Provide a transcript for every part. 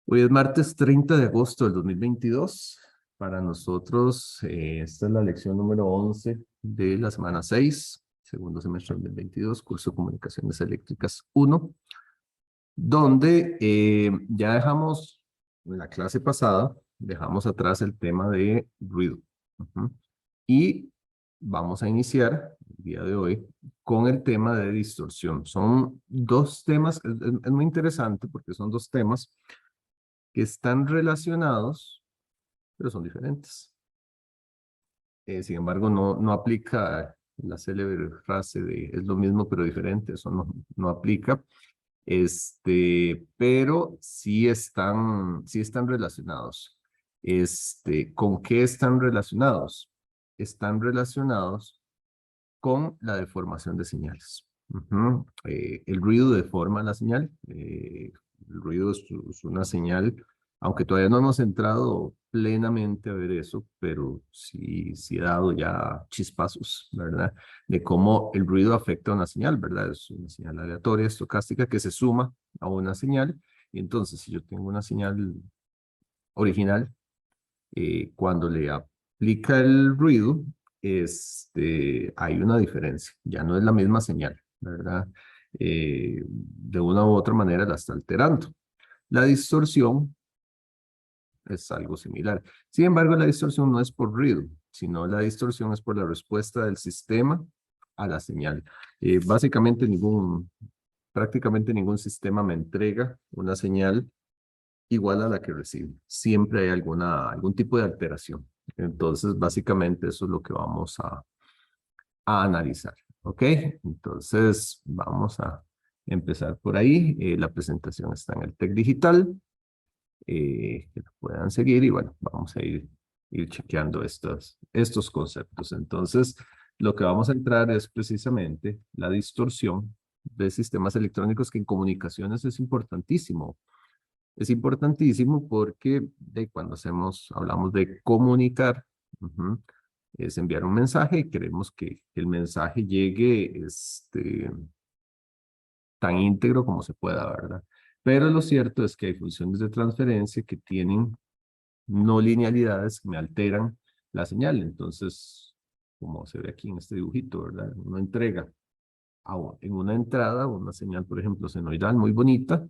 Hoy es martes 30 de agosto del 2022. Para nosotros, esta es la lección número 11 de la semana 6, segundo semestre del 2022, curso de Comunicaciones Eléctricas 1, donde ya dejamos, en la clase pasada, dejamos atrás el tema de ruido. Ujú. Y vamos a iniciar el día de hoy con el tema de distorsión. Son dos temas, es muy interesante porque son dos temas que están relacionados, pero son diferentes. Sin embargo, no aplica la célebre frase de es lo mismo pero diferente, eso no aplica. Pero sí están relacionados. ¿Con qué están relacionados? Están relacionados con la deformación de señales. El ruido deforma la señal. El ruido es una señal, aunque todavía no hemos entrado plenamente a ver eso, pero sí he dado ya chispazos, ¿verdad? De cómo el ruido afecta a una señal, ¿verdad? Es una señal aleatoria, estocástica, que se suma a una señal. Y entonces, si yo tengo una señal original, cuando le aplica el ruido, hay una diferencia, ya no es la misma señal, ¿verdad? De una u otra manera la está alterando. La distorsión es algo similar. Sin embargo, la distorsión no es por ruido, sino la distorsión es por la respuesta del sistema a la señal. Básicamente prácticamente ningún sistema me entrega una señal igual a la que recibe. Siempre hay algún tipo de alteración. Entonces, básicamente eso es lo que vamos a analizar. ¿Ok? Entonces, vamos a empezar por ahí. La presentación está en el TEC Digital. Que lo puedan seguir y bueno, vamos a ir chequeando estos conceptos. Entonces, lo que vamos a entrar es precisamente la distorsión de sistemas electrónicos, que en comunicaciones es importantísimo. Es importantísimo porque cuando hablamos de comunicar, es enviar un mensaje y queremos que el mensaje llegue tan íntegro como se pueda, ¿verdad? Pero lo cierto es que hay funciones de transferencia que tienen no linealidades que me alteran la señal. Entonces, como se ve aquí en este dibujito, ¿verdad? Uno entrega en una entrada una señal, por ejemplo, senoidal muy bonita,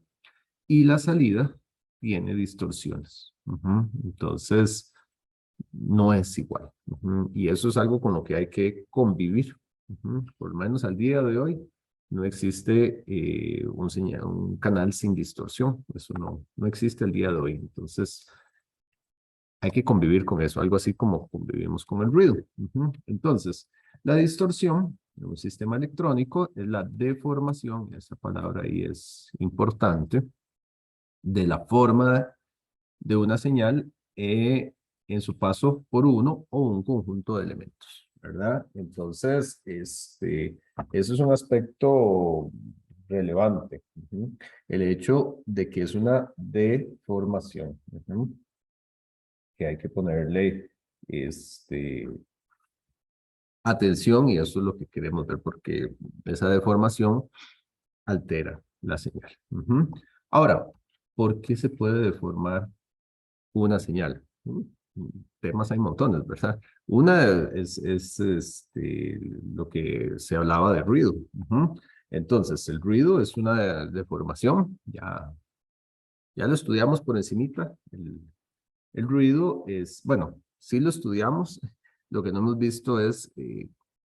y la salida tiene distorsiones. Entonces, no es igual. Y eso es algo con lo que hay que convivir. Por lo menos al día de hoy no existe un canal sin distorsión. Eso no existe al día de hoy. Entonces, hay que convivir con eso, algo así como convivimos con el ruido. Entonces, la distorsión de un sistema electrónico es la deformación, esa palabra ahí es importante, de la forma de una señal en su paso por uno o un conjunto de elementos, ¿verdad? Entonces, eso es un aspecto relevante. El hecho de que es una deformación, que hay que ponerle atención, y eso es lo que queremos ver, porque esa deformación altera la señal. Ahora, ¿por qué se puede deformar una señal? Temas hay montones, ¿verdad? Una es lo que se hablaba de ruido. Entonces, el ruido es una deformación, ya lo estudiamos por encimita. El ruido es, bueno, sí lo estudiamos, lo que no hemos visto es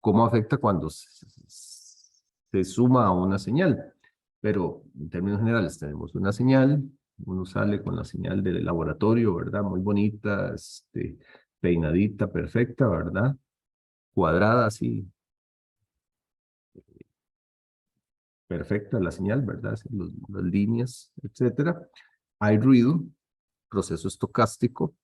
cómo afecta cuando se suma a una señal. Pero en términos generales tenemos una señal, uno sale con la señal del laboratorio, ¿verdad? Muy bonita, peinadita, perfecta, ¿verdad? Cuadrada, así, perfecta la señal, ¿verdad? Así, las líneas, etcétera. Hay ruido, proceso estocástico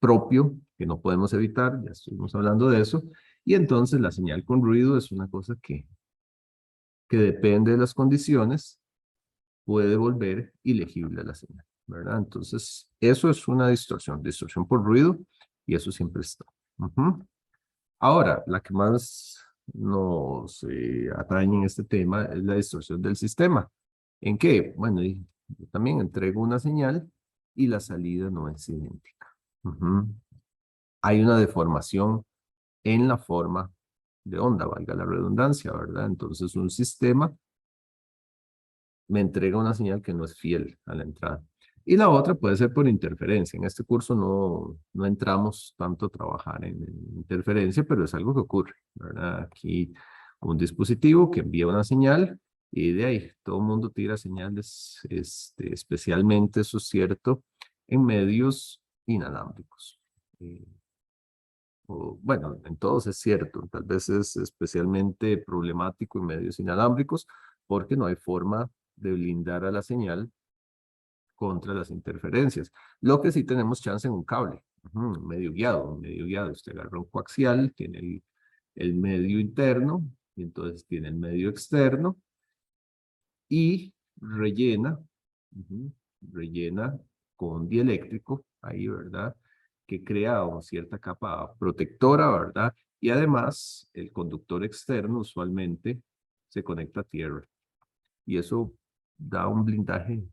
propio, que no podemos evitar, ya estuvimos hablando de eso, y entonces la señal con ruido es una cosa que depende de las condiciones, puede volver ilegible la señal, ¿verdad? Entonces, eso es una distorsión por ruido, y eso siempre está. Ahora, la que más nos atañe en este tema es la distorsión del sistema. ¿En qué? Bueno, yo también entrego una señal, y la salida no es idéntica. Hay una deformación en la forma de onda, valga la redundancia, ¿verdad? Entonces un sistema me entrega una señal que no es fiel a la entrada. Y la otra puede ser por interferencia. En este curso no entramos tanto a trabajar en interferencia, pero es algo que ocurre, ¿verdad? Aquí un dispositivo que envía una señal y de ahí todo el mundo tira señales, especialmente, eso es cierto, en medios inalámbricos. Bueno, en todos es cierto, tal vez es especialmente problemático en medios inalámbricos porque no hay forma de blindar a la señal contra las interferencias. Lo que sí tenemos chance en un cable, medio guiado, medio guiado. Usted agarra un coaxial, tiene el medio interno, y entonces tiene el medio externo y rellena, rellena con dieléctrico, ahí, ¿verdad? Que crea una cierta capa protectora, ¿verdad? Y además, el conductor externo usualmente se conecta a tierra. Y eso da un blindaje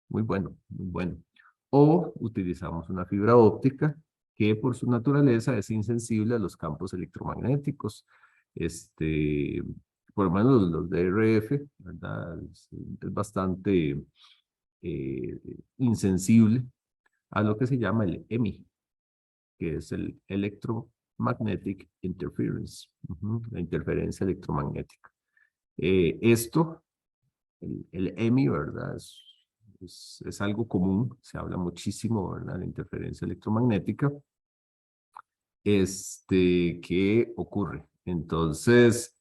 muy bueno, muy bueno. O utilizamos una fibra óptica que por su naturaleza es insensible a los campos electromagnéticos. Este, por lo menos los DRF, ¿verdad? Es bastante eh, insensible a lo que se llama el EMI, que es el Electromagnetic Interference, la interferencia electromagnética. Esto el EMI, ¿verdad? Es algo común, se habla muchísimo, ¿verdad? De interferencia electromagnética. ¿Qué ocurre? Entonces,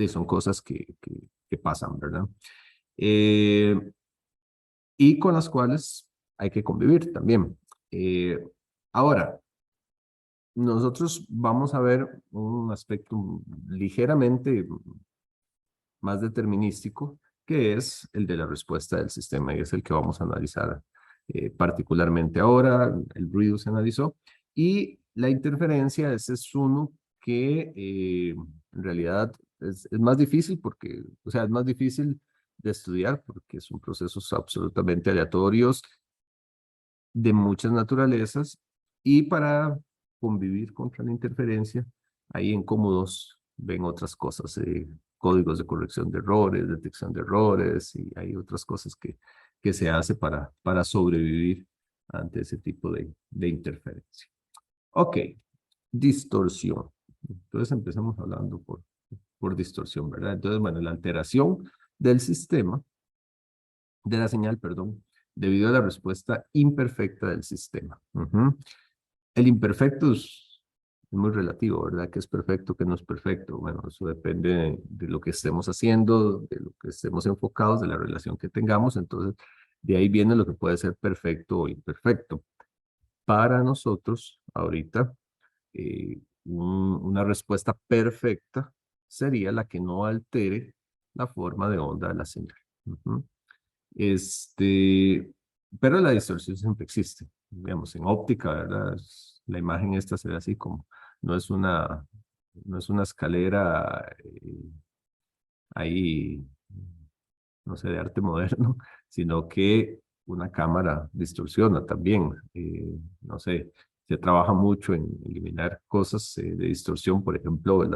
son cosas que pasan, ¿verdad? Y con las cuales hay que convivir también. Ahora, nosotros vamos a ver un aspecto ligeramente más determinístico, que es el de la respuesta del sistema, y es el que vamos a analizar particularmente ahora. El ruido se analizó, y la interferencia, ese es uno que en realidad es más difícil porque, o sea, es más difícil de estudiar porque son procesos absolutamente aleatorios de muchas naturalezas, y para convivir contra la interferencia, ahí en Cómodos ven otras cosas, códigos de corrección de errores, detección de errores, y hay otras cosas que se hace para sobrevivir ante ese tipo de interferencia. Ok, distorsión. Entonces empezamos hablando por distorsión, ¿verdad? Entonces, bueno, la alteración del sistema, de la señal, perdón, debido a la respuesta imperfecta del sistema. El imperfecto es muy relativo, ¿verdad? ¿Qué es perfecto, qué no es perfecto? Bueno, eso depende de lo que estemos haciendo, de lo que estemos enfocados, de la relación que tengamos. Entonces, de ahí viene lo que puede ser perfecto o imperfecto. Para nosotros, ahorita, una respuesta perfecta sería la que no altere la forma de onda de la señal. Pero la distorsión siempre existe. Digamos, en óptica, ¿verdad? La imagen esta se ve así como, no es una, no es una escalera ahí, no sé, de arte moderno, sino que una cámara distorsiona también. No sé, se trabaja mucho en eliminar cosas de distorsión, por ejemplo,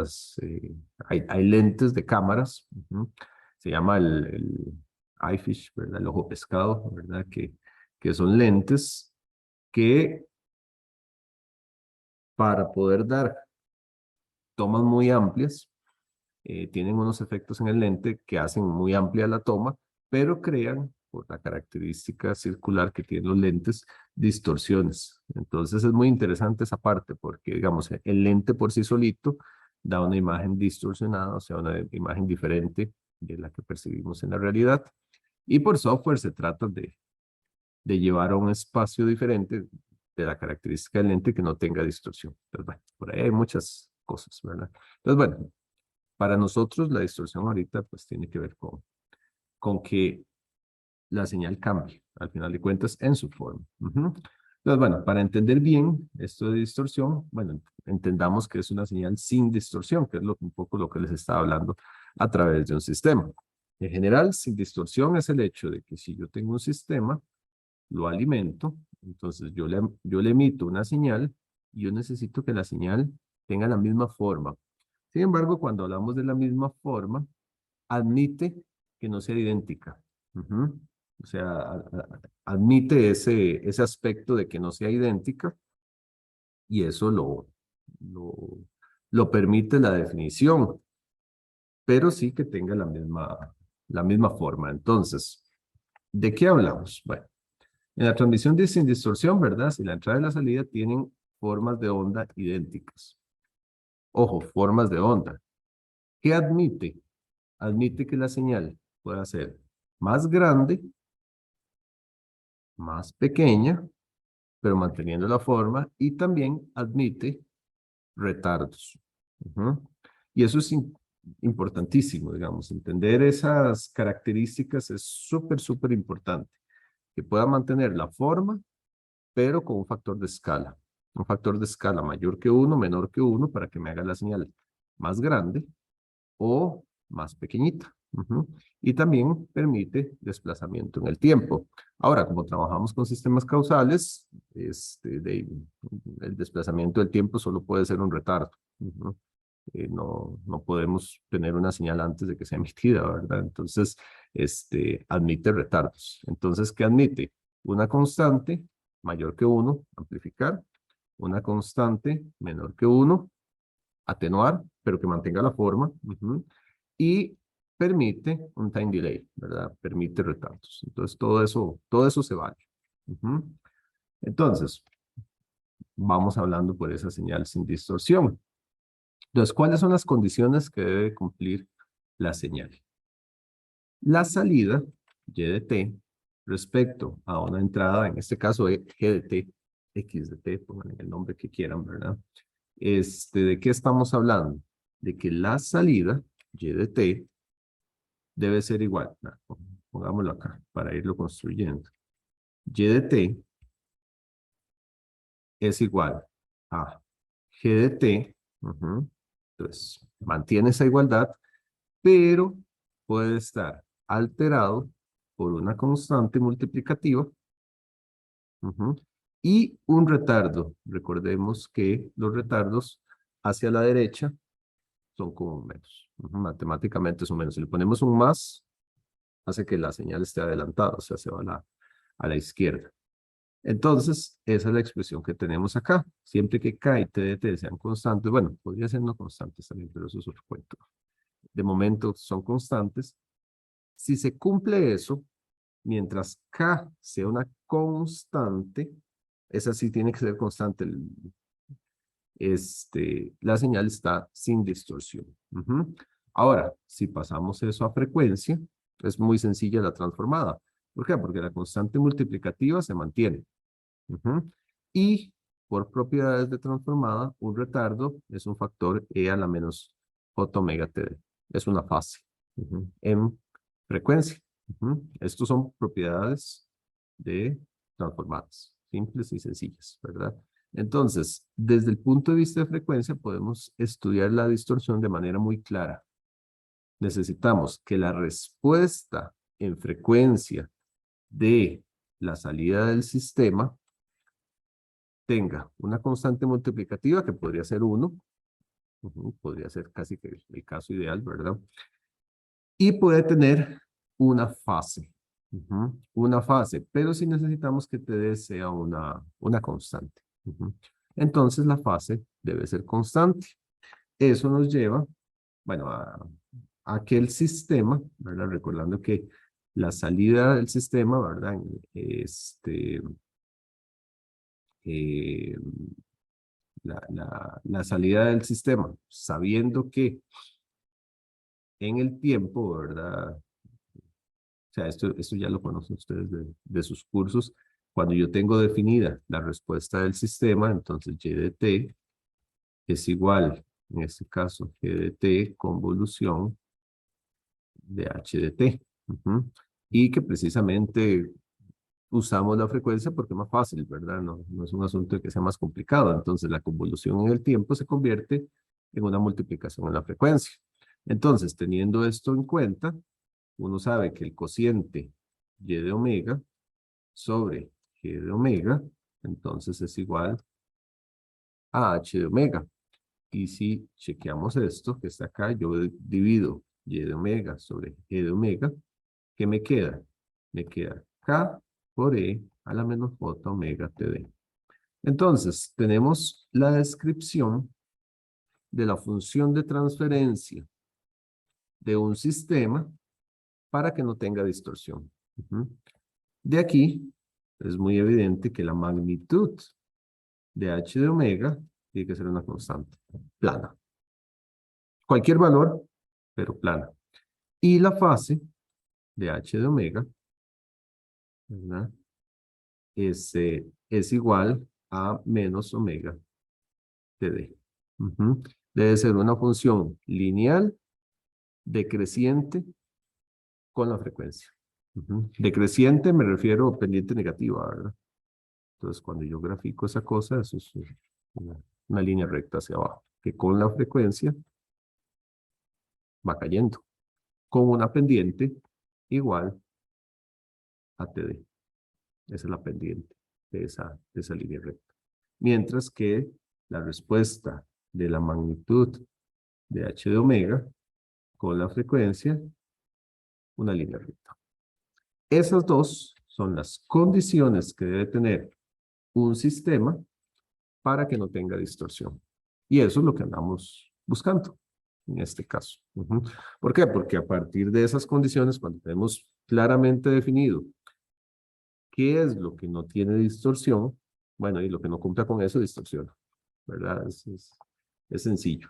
hay lentes de cámaras, se llama el eyefish, ¿verdad? El ojo pescado, ¿verdad? Que son lentes que para poder dar tomas muy amplias, tienen unos efectos en el lente que hacen muy amplia la toma, pero crean, por la característica circular que tienen los lentes, distorsiones. Entonces es muy interesante esa parte, porque digamos, el lente por sí solito da una imagen distorsionada, o sea, una imagen diferente de la que percibimos en la realidad. Y por software se trata de llevar a un espacio diferente de la característica del lente que no tenga distorsión. Entonces, bueno, por ahí hay muchas cosas, ¿verdad? Entonces, bueno, para nosotros la distorsión ahorita pues tiene que ver con que la señal cambie, al final de cuentas, en su forma. Entonces, bueno, para entender bien esto de distorsión, bueno, entendamos que es una señal sin distorsión, que es un poco lo que les estaba hablando a través de un sistema. En general, sin distorsión es el hecho de que si yo tengo un sistema, lo alimento, entonces yo le emito una señal y yo necesito que la señal tenga la misma forma. Sin embargo, cuando hablamos de la misma forma, admite que no sea idéntica. Ujú. O sea, admite ese aspecto de que no sea idéntica y eso lo, lo permite la definición, pero sí que tenga la misma forma. Entonces, ¿de qué hablamos? Bueno, en la transmisión sin distorsión, ¿verdad? Si la entrada y la salida tienen formas de onda idénticas. Ojo, formas de onda. ¿Qué admite? Admite que la señal pueda ser más grande, más pequeña, pero manteniendo la forma, y también admite retardos. Ujú. Y eso es importantísimo, digamos. Entender esas características es súper, súper importante. Que pueda mantener la forma, pero con un factor de escala. Un factor de escala mayor que uno, menor que uno, para que me haga la señal más grande o más pequeñita. Ujú. Y también permite desplazamiento en el tiempo. Ahora, como trabajamos con sistemas causales, el desplazamiento del tiempo solo puede ser un retardo. Ujú. No podemos tener una señal antes de que sea emitida, ¿verdad? Entonces, admite retardos. Entonces, ¿qué admite? Una constante mayor que uno, amplificar. Una constante menor que uno, atenuar, pero que mantenga la forma. Ujú. Y permite un time delay, ¿verdad? Permite retardos. Entonces, todo eso se vale. Ujú. Entonces, vamos hablando por esa señal sin distorsión. Entonces, ¿cuáles son las condiciones que debe cumplir la señal? La salida, Y de t, respecto a una entrada, en este caso G de t, X de t, pongan el nombre que quieran, ¿verdad? ¿De qué estamos hablando? De que la salida, Y de t, debe ser igual. Pongámoslo acá para irlo construyendo. Y de t es igual a G de t. Ujú. Entonces, mantiene esa igualdad, pero puede estar alterado por una constante multiplicativa, ujú, y un retardo. Recordemos que los retardos hacia la derecha son como un menos. Ujú. Matemáticamente son menos. Si le ponemos un más, hace que la señal esté adelantada, o sea, se va a la izquierda. Entonces, esa es la expresión que tenemos acá. Siempre que K y T de T sean constantes, bueno, podría ser no constantes también, pero eso es otro cuento. De momento son constantes. Si se cumple eso, mientras K sea una constante, esa sí tiene que ser constante, la señal está sin distorsión. Ujú. Ahora, si pasamos eso a frecuencia, es muy sencilla la transformada. ¿Por qué? Porque la constante multiplicativa se mantiene. Ujú. Y por propiedades de transformada, un retardo es un factor E a la menos J omega T. Es una fase, ujú, en frecuencia. Ujú. Estos son propiedades de transformadas, simples y sencillas, ¿verdad? Entonces, desde el punto de vista de frecuencia, podemos estudiar la distorsión de manera muy clara. Necesitamos que la respuesta en frecuencia de la salida del sistema tenga una constante multiplicativa que podría ser 1, podría ser casi que el caso ideal, ¿verdad? Y puede tener una fase, una fase, pero si necesitamos que TD sea una constante. Entonces la fase debe ser constante. Eso nos lleva, bueno, a que el sistema, ¿verdad? Recordando que la salida del sistema, ¿verdad? Eh, la salida del sistema, sabiendo que en el tiempo, ¿verdad? O sea, esto ya lo conocen ustedes de sus cursos. Cuando yo tengo definida la respuesta del sistema, entonces Y de t es igual, en este caso, G de t convolución de H de t. Ujú. Y que precisamente usamos la frecuencia porque es más fácil, ¿verdad? No es un asunto de que sea más complicado. Entonces, la convolución en el tiempo se convierte en una multiplicación en la frecuencia. Entonces, teniendo esto en cuenta, uno sabe que el cociente Y de omega sobre G de omega, entonces es igual a H de omega. Y si chequeamos esto que está acá, yo divido Y de omega sobre G de omega, ¿qué me queda? Me queda K por E a la menos J omega TD. Entonces, tenemos la descripción de la función de transferencia de un sistema para que no tenga distorsión. De aquí, es muy evidente que la magnitud de H de omega tiene que ser una constante, plana. Cualquier valor, pero plana. Y la fase de H de omega, ¿verdad? Es igual a menos omega TD. Debe ser una función lineal decreciente con la frecuencia. Decreciente me refiero a pendiente negativa, ¿verdad? Entonces, cuando yo grafico esa cosa, eso es una línea recta hacia abajo, que con la frecuencia va cayendo, con una pendiente igual a TD. Esa es la pendiente de esa línea recta. Mientras que la respuesta de la magnitud de H de omega con la frecuencia, una línea recta. Esas dos son las condiciones que debe tener un sistema para que no tenga distorsión. Y eso es lo que andamos buscando en este caso. ¿Por qué? Porque a partir de esas condiciones, cuando tenemos claramente definido qué es lo que no tiene distorsión, bueno, y lo que no cumpla con eso, distorsiona, ¿verdad? Es sencillo.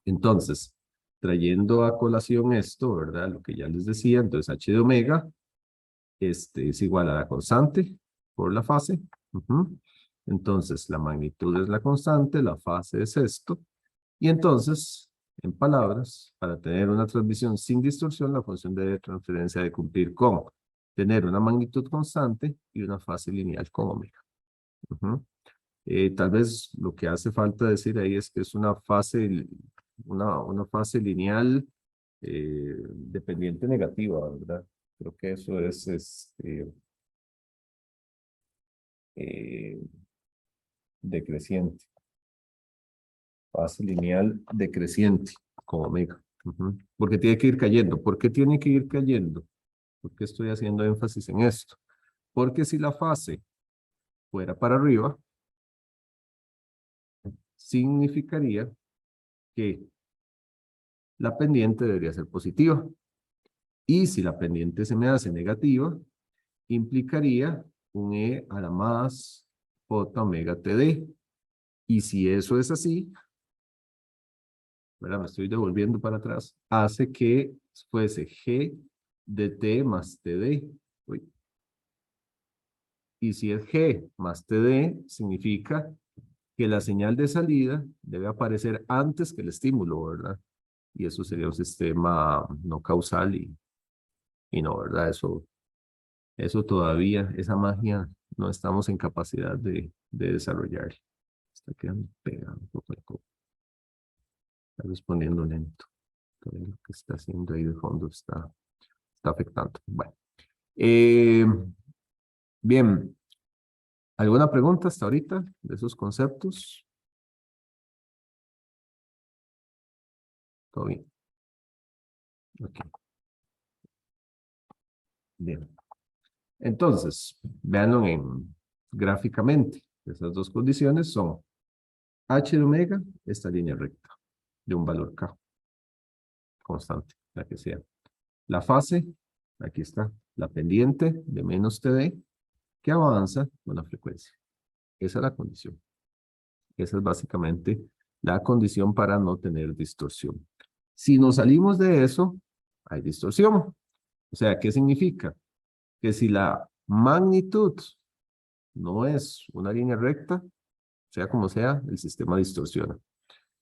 Entonces, trayendo a colación esto, ¿verdad? Lo que ya les decía, entonces H de omega es igual a la constante por la fase. Entonces, la magnitud es la constante, la fase es esto. Y entonces, en palabras, para tener una transmisión sin distorsión, la función de transferencia debe cumplir con tener una magnitud constante y una fase lineal con omega. Tal vez lo que hace falta decir ahí es que es una fase lineal dependiente negativa, ¿verdad? Creo que eso es eh, decreciente. Fase lineal decreciente con omega. Porque tiene que ir cayendo. ¿Por qué tiene que ir cayendo? ¿Por qué estoy haciendo énfasis en esto? Porque si la fase fuera para arriba, significaría que la pendiente debería ser positiva. Y si la pendiente se me hace negativa, implicaría un E a la más J omega TD. Y si eso es así, ¿verdad? Me estoy devolviendo para atrás, hace que fuese G de T más TD. Uy. Y si es G más TD, significa que la señal de salida debe aparecer antes que el estímulo, ¿verdad? Y eso sería un sistema no causal y no, ¿verdad? Eso todavía, esa magia, no estamos en capacidad de desarrollar. Está quedando pegado un poco el codo. Está respondiendo lento. Todo lo que está haciendo ahí de fondo está afectando. Bueno. Bien. ¿Alguna pregunta hasta ahorita de esos conceptos? Todo bien. Ok. Bien. Entonces, véanlo gráficamente. Esas dos condiciones son H de omega, esta línea recta, de un valor K, constante, la que sea. La fase, aquí está, la pendiente de menos TD, que avanza con la frecuencia. Esa es la condición. Esa es básicamente la condición para no tener distorsión. Si nos salimos de eso, hay distorsión. O sea, ¿qué significa? Que si la magnitud no es una línea recta, sea como sea, el sistema distorsiona.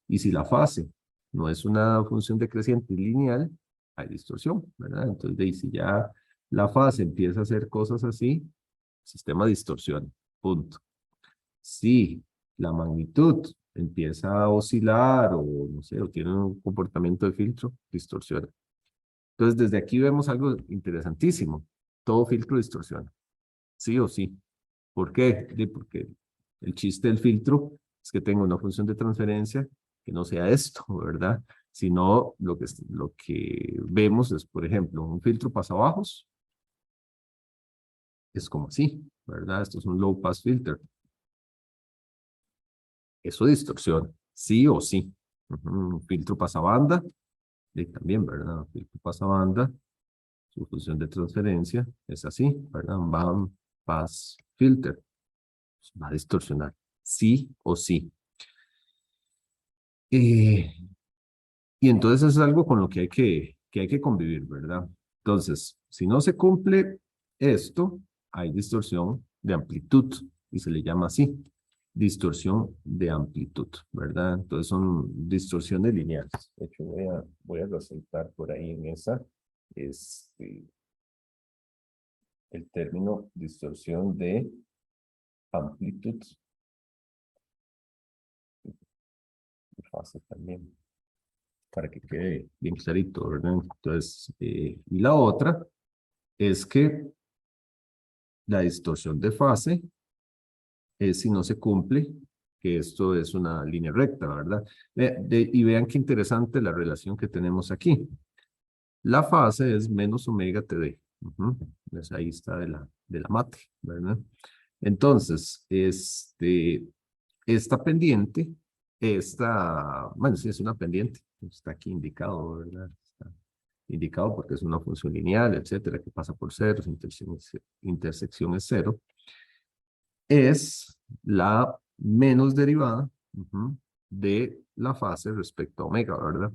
Y si la fase no es una función decreciente lineal, hay distorsión, ¿verdad? Entonces, si ya la fase empieza a hacer cosas así, el sistema distorsiona, punto. Si la magnitud empieza a oscilar o no sé, o tiene un comportamiento de filtro, distorsiona. Entonces, desde aquí vemos algo interesantísimo. Todo filtro distorsiona. sí o sí. ¿Por qué? Porque el chiste del filtro es que tenga una función de transferencia que no sea esto, ¿verdad? Sino lo que vemos es, por ejemplo, un filtro pasabajos, es como así, ¿verdad? Esto es un low pass filter. Eso distorsiona, sí o sí. Un filtro pasabanda, y también, ¿verdad? Un filtro pasabanda, su función de transferencia es así, ¿verdad? Un band pass filter. Va a distorsionar, sí o sí. Eh, y entonces es algo con lo que hay que convivir, ¿verdad? Entonces, si no se cumple esto, hay distorsión de amplitud y se le llama así, distorsión de amplitud, ¿verdad? Entonces son distorsiones lineales. De hecho, voy a resaltar por ahí en esa este, el término distorsión de amplitud. Fase también, para que quede bien clarito, ¿verdad? Entonces, y la otra es que la distorsión de fase es si no se cumple, que esto es una línea recta, ¿verdad? Y vean qué interesante la relación que tenemos aquí. La fase es menos omega TD. Pues ahí está de la mate, ¿verdad? Entonces, esta pendiente, bueno, sí es una pendiente, está aquí indicado, ¿verdad? Está indicado porque es una función lineal, etcétera, que pasa por ceros, intersección es cero, es la menos derivada de la fase respecto a omega, ¿verdad?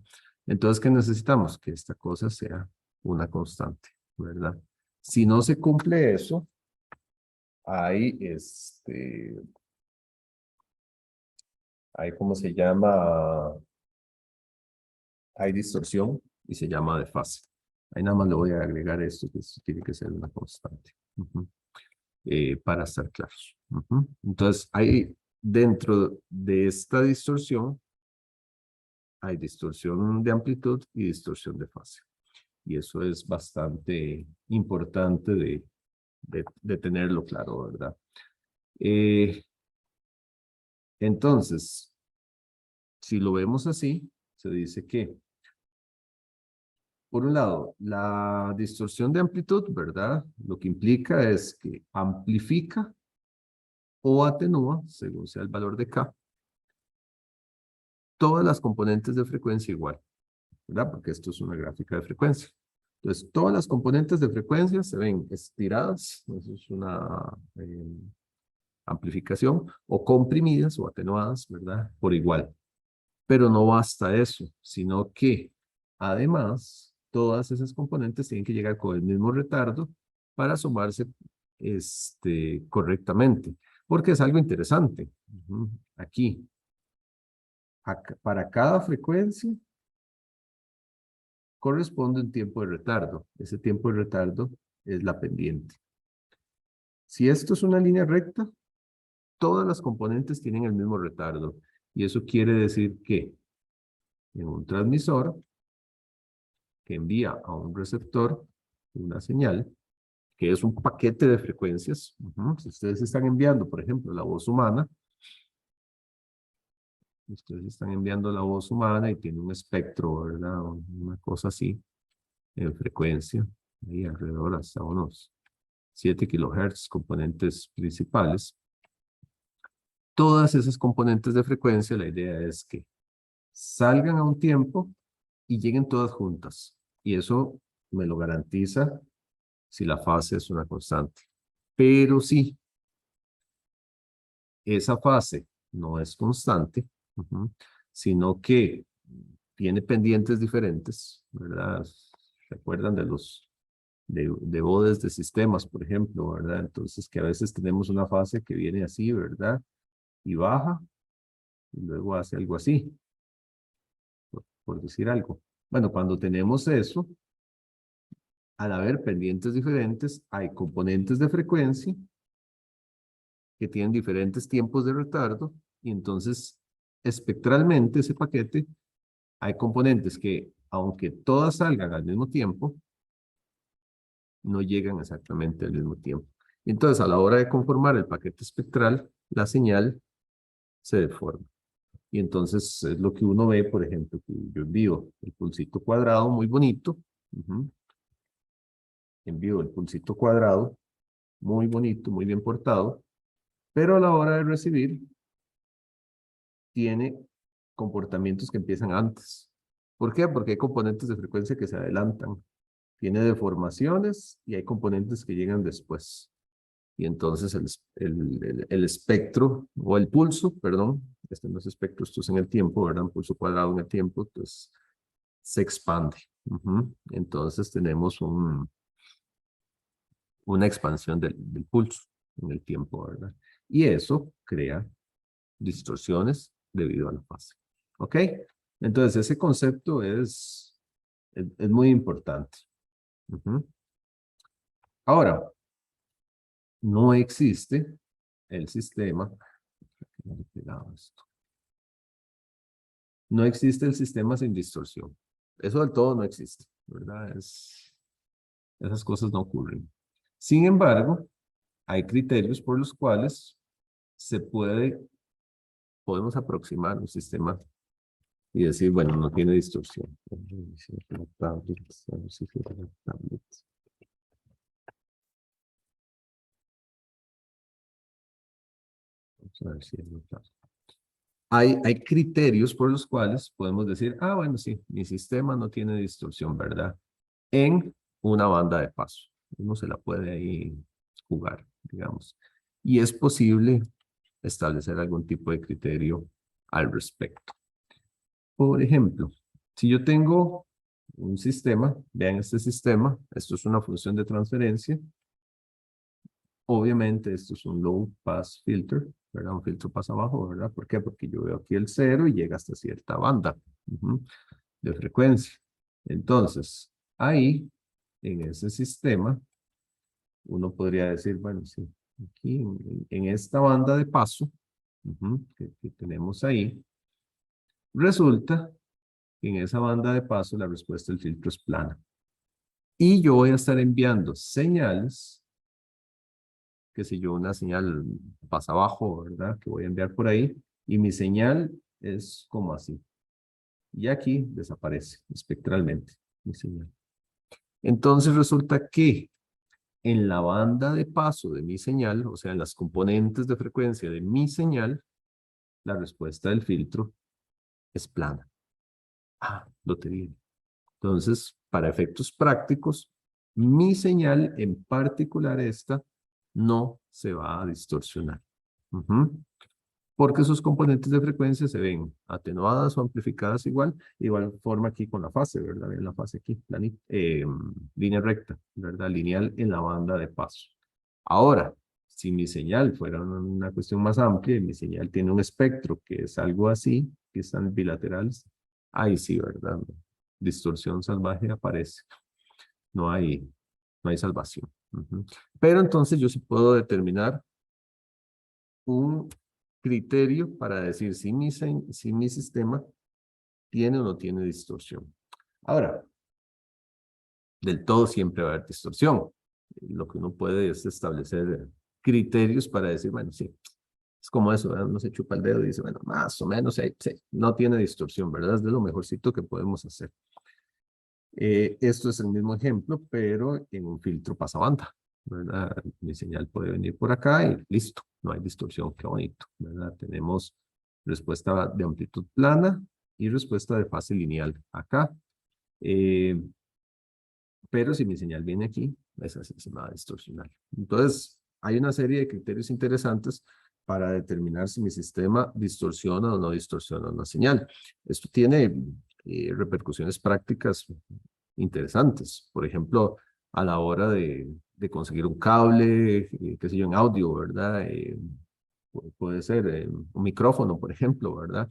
Entonces, ¿qué necesitamos? Que esta cosa sea una constante, ¿verdad? Si no se cumple eso, hay ¿cómo se llama? Hay distorsión y se llama de fase. Ahí nada más le voy a agregar esto, que esto tiene que ser una constante. Para estar claros. Entonces, hay dentro de esta distorsión, hay distorsión de amplitud y distorsión de fase. Y eso es bastante importante de tenerlo claro, ¿verdad? Entonces, si lo vemos así, se dice que, por un lado, la distorsión de amplitud, ¿verdad? Lo que implica es que amplifica o atenúa, según sea el valor de K, todas las componentes de frecuencia igual, ¿verdad? Porque esto es una gráfica de frecuencia. Entonces, todas las componentes de frecuencia se ven estiradas, eso es una amplificación, o comprimidas o atenuadas, ¿verdad? Por igual. Pero no basta eso, sino que además todas esas componentes tienen que llegar con el mismo retardo para sumarse correctamente, porque es algo interesante. Aquí, para cada frecuencia corresponde un tiempo de retardo. Ese tiempo de retardo es la pendiente. Si esto es una línea recta, todas las componentes tienen el mismo retardo. Y eso quiere decir que en un transmisor que envía a un receptor una señal, que es un paquete de frecuencias. Si ustedes están enviando, por ejemplo, la voz humana, ustedes están enviando la voz humana y tiene un espectro, ¿verdad? Una cosa así, en frecuencia, y alrededor hasta unos 7 kilohertz, componentes principales. Todas esas componentes de frecuencia, la idea es que salgan a un tiempo y lleguen todas juntas. Y eso me lo garantiza si la fase es una constante. Pero si esa fase no es constante, sino que tiene pendientes diferentes, ¿verdad? ¿Se acuerdan de bodes de sistemas, por ejemplo, ¿verdad? Entonces, que a veces tenemos una fase que viene así, ¿verdad? Y baja, y luego hace algo así, por decir algo. Bueno, cuando tenemos eso, al haber pendientes diferentes, hay componentes de frecuencia que tienen diferentes tiempos de retardo, y entonces, espectralmente, ese paquete, hay componentes que, aunque todas salgan al mismo tiempo, no llegan exactamente al mismo tiempo. Entonces, a la hora de conformar el paquete espectral, la señal se deforma. Y entonces es lo que uno ve, por ejemplo, que yo envío el pulsito cuadrado muy bonito. Envío el pulsito cuadrado muy bonito, muy bien portado, pero a la hora de recibir tiene comportamientos que empiezan antes. ¿Por qué? Porque hay componentes de frecuencia que se adelantan. Tiene deformaciones y hay componentes que llegan después. Y entonces el espectro, o el pulso, perdón, este no es espectro, esto es en el tiempo, ¿verdad? Un pulso cuadrado en el tiempo, entonces se expande. Entonces tenemos una expansión del pulso en el tiempo, ¿verdad? Y eso crea distorsiones debido a la fase. ¿Ok? Entonces ese concepto es muy importante. Ahora, no existe el sistema. No existe el sistema sin distorsión. Eso del todo no existe, ¿verdad? Esas cosas no ocurren. Sin embargo, hay criterios por los cuales podemos aproximar un sistema y decir, bueno, no tiene distorsión. Vamos a ver si es notable. Hay criterios por los cuales podemos decir, ah, bueno, sí, mi sistema no tiene distorsión, ¿verdad? En una banda de paso. Uno se la puede ahí jugar, digamos. Y es posible establecer algún tipo de criterio al respecto. Por ejemplo, si yo tengo un sistema, vean este sistema, esto es una función de transferencia. Obviamente esto es un low pass filter, ¿verdad? Un filtro pasa abajo, ¿verdad? ¿Por qué? Porque yo veo aquí el cero y llega hasta cierta banda de frecuencia. Entonces, ahí, en ese sistema, uno podría decir, bueno, sí, aquí en esta banda de paso que tenemos ahí, resulta que en esa banda de paso la respuesta del filtro es plana. Y yo voy a estar enviando señales, que si yo una señal pasa abajo, ¿verdad? Que voy a enviar por ahí, y mi señal es como así. Y aquí desaparece espectralmente mi señal. Entonces resulta que en la banda de paso de mi señal, o sea, en las componentes de frecuencia de mi señal, la respuesta del filtro es plana. Ah, lo te dije. Entonces, para efectos prácticos, mi señal, en particular esta, no se va a distorsionar. Porque sus componentes de frecuencia se ven atenuadas o amplificadas igual forma aquí con la fase, ¿verdad? En la fase aquí, línea recta, ¿verdad? Lineal en la banda de paso. Ahora, si mi señal fuera una cuestión más amplia y mi señal tiene un espectro que es algo así, que están bilaterales, ahí sí, ¿verdad? Distorsión salvaje aparece. No hay, no hay salvación. Pero entonces yo sí puedo determinar un criterio para decir si mi sistema tiene o no tiene distorsión. Ahora, del todo siempre va a haber distorsión. Lo que uno puede es establecer criterios para decir, bueno, sí, es como eso, ¿verdad? Uno se chupa el dedo y dice, bueno, más o menos, sí, no tiene distorsión, ¿verdad? Es de lo mejorcito que podemos hacer. Esto es el mismo ejemplo, pero en un filtro pasabanda, ¿verdad? Mi señal puede venir por acá y listo, no hay distorsión, qué bonito, ¿verdad? Tenemos respuesta de amplitud plana y respuesta de fase lineal acá. Pero si mi señal viene aquí, esa sí se me va a distorsionar. Entonces, hay una serie de criterios interesantes para determinar si mi sistema distorsiona o no distorsiona una señal. Esto tiene repercusiones prácticas interesantes. Por ejemplo, a la hora de conseguir un cable, qué sé yo, en audio, ¿verdad? Puede ser un micrófono, por ejemplo, ¿verdad?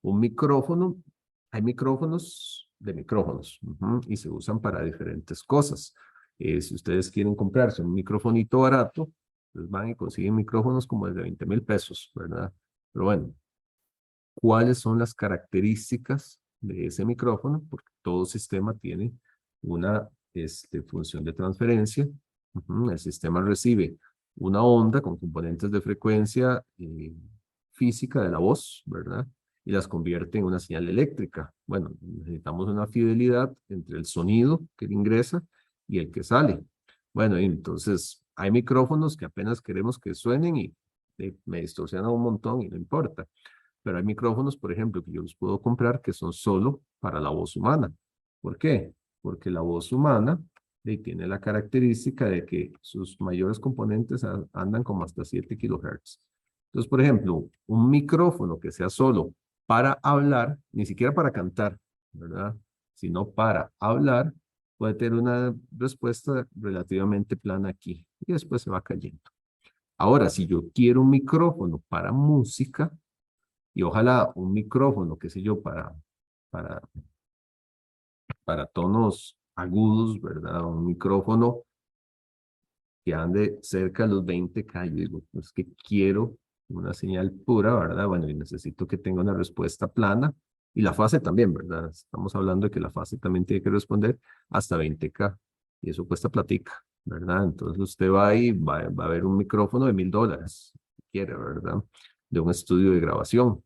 Un micrófono, hay micrófonos de micrófonos y se usan para diferentes cosas. Si ustedes quieren comprarse un microfonito barato, pues van y consiguen micrófonos como de 20,000 pesos, ¿verdad? Pero bueno, ¿cuáles son las características de ese micrófono? Porque todo sistema tiene una función de transferencia. El sistema recibe una onda con componentes de frecuencia física de la voz, ¿verdad? Y las convierte en una señal eléctrica. Bueno, necesitamos una fidelidad entre el sonido que ingresa y el que sale. Bueno, y entonces hay micrófonos que apenas queremos que suenen y me distorsionan un montón y no importa. Pero hay micrófonos, por ejemplo, que yo los puedo comprar que son solo para la voz humana. ¿Por qué? Porque la voz humana tiene la característica de que sus mayores componentes andan como hasta 7 kilohertz. Entonces, por ejemplo, un micrófono que sea solo para hablar, ni siquiera para cantar, ¿verdad? Sino para hablar, puede tener una respuesta relativamente plana aquí y después se va cayendo. Ahora, si yo quiero un micrófono para música, y ojalá un micrófono, qué sé yo, para, para tonos agudos, ¿verdad? Un micrófono que ande cerca de los 20K. Yo digo, pues que quiero una señal pura, ¿verdad? Bueno, y necesito que tenga una respuesta plana. Y la fase también, ¿verdad? Estamos hablando de que la fase también tiene que responder hasta 20K. Y eso cuesta platica, ¿verdad? Entonces usted va ahí, va a ver un micrófono de $1000, si quiere, ¿verdad? De un estudio de grabación.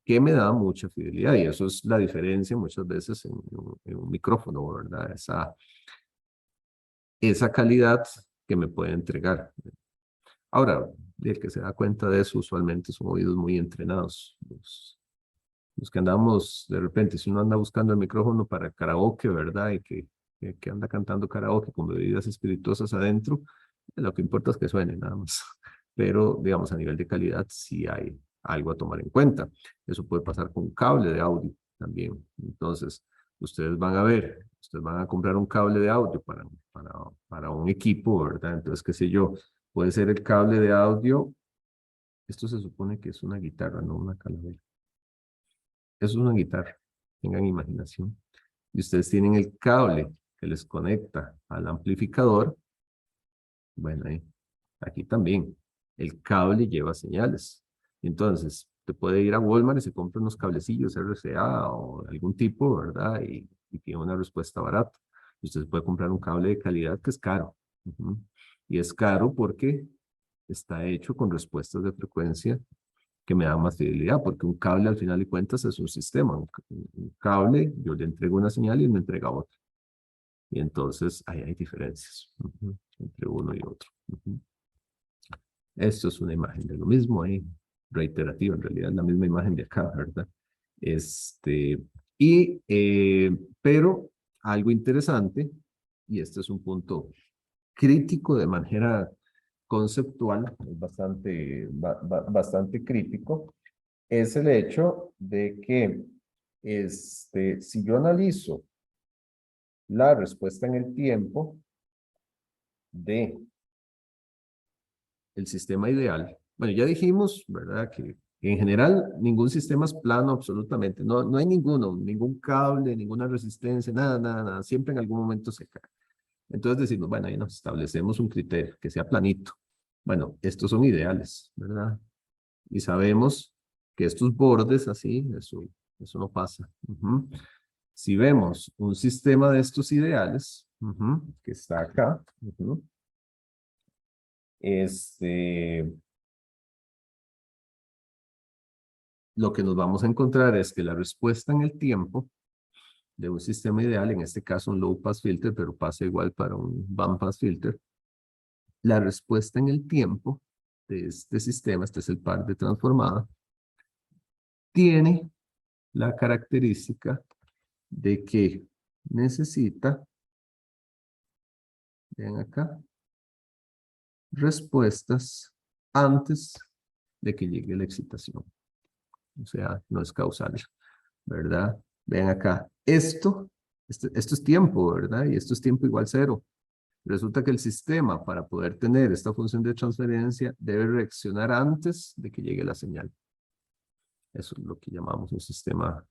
Que me da mucha fidelidad y eso es la diferencia muchas veces en un micrófono, ¿verdad? Esa calidad que me puede entregar. Ahora, el que se da cuenta de eso usualmente son oídos muy entrenados. Los que andamos, de repente, si uno anda buscando el micrófono para karaoke, ¿verdad? Y que anda cantando karaoke con bebidas espirituosas adentro, lo que importa es que suene nada más. Pero, digamos, a nivel de calidad sí hay algo a tomar en cuenta. Eso puede pasar con un cable de audio también. Entonces, ustedes van a comprar un cable de audio para un equipo, ¿verdad? Entonces, qué sé yo, puede ser el cable de audio. Esto se supone que es una guitarra, no una calavera. Eso es una guitarra. Tengan imaginación. Y ustedes tienen el cable que les conecta al amplificador. Bueno, aquí también. El cable lleva señales. Entonces, te puede ir a Walmart y se compra unos cablecillos RCA o algún tipo, ¿verdad? Y tiene una respuesta barata. Y usted puede comprar un cable de calidad que es caro. Ujú. Y es caro porque está hecho con respuestas de frecuencia que me da más fidelidad, porque un cable al final de cuentas es un sistema. Un cable, yo le entrego una señal y él me entrega otra. Y entonces ahí hay diferencias entre uno y otro. Esto es una imagen de lo mismo, ahí, reiterativa, en realidad, la misma imagen de acá, ¿verdad? Este, pero algo interesante, y este es un punto crítico de manera conceptual, es bastante crítico, es el hecho de que si yo analizo la respuesta en el tiempo de el sistema ideal, bueno, ya dijimos, ¿verdad? Que en general ningún sistema es plano absolutamente, no hay ningún cable, ninguna resistencia, nada, siempre en algún momento se cae. Entonces decimos, bueno, ahí nos establecemos un criterio que sea planito. Bueno, estos son ideales, ¿verdad? Y sabemos que estos bordes así, eso no pasa. Si vemos un sistema de estos ideales, que está acá, lo que nos vamos a encontrar es que la respuesta en el tiempo de un sistema ideal, en este caso un low pass filter, pero pasa igual para un band pass filter, la respuesta en el tiempo de este sistema, este es el par de transformada, tiene la característica de que necesita, vean acá, respuestas antes de que llegue la excitación. O sea, no es causal, ¿verdad? Vean acá, esto es tiempo, ¿verdad? Y esto es tiempo igual cero. Resulta que el sistema, para poder tener esta función de transferencia, debe reaccionar antes de que llegue la señal. Eso es lo que llamamos un sistema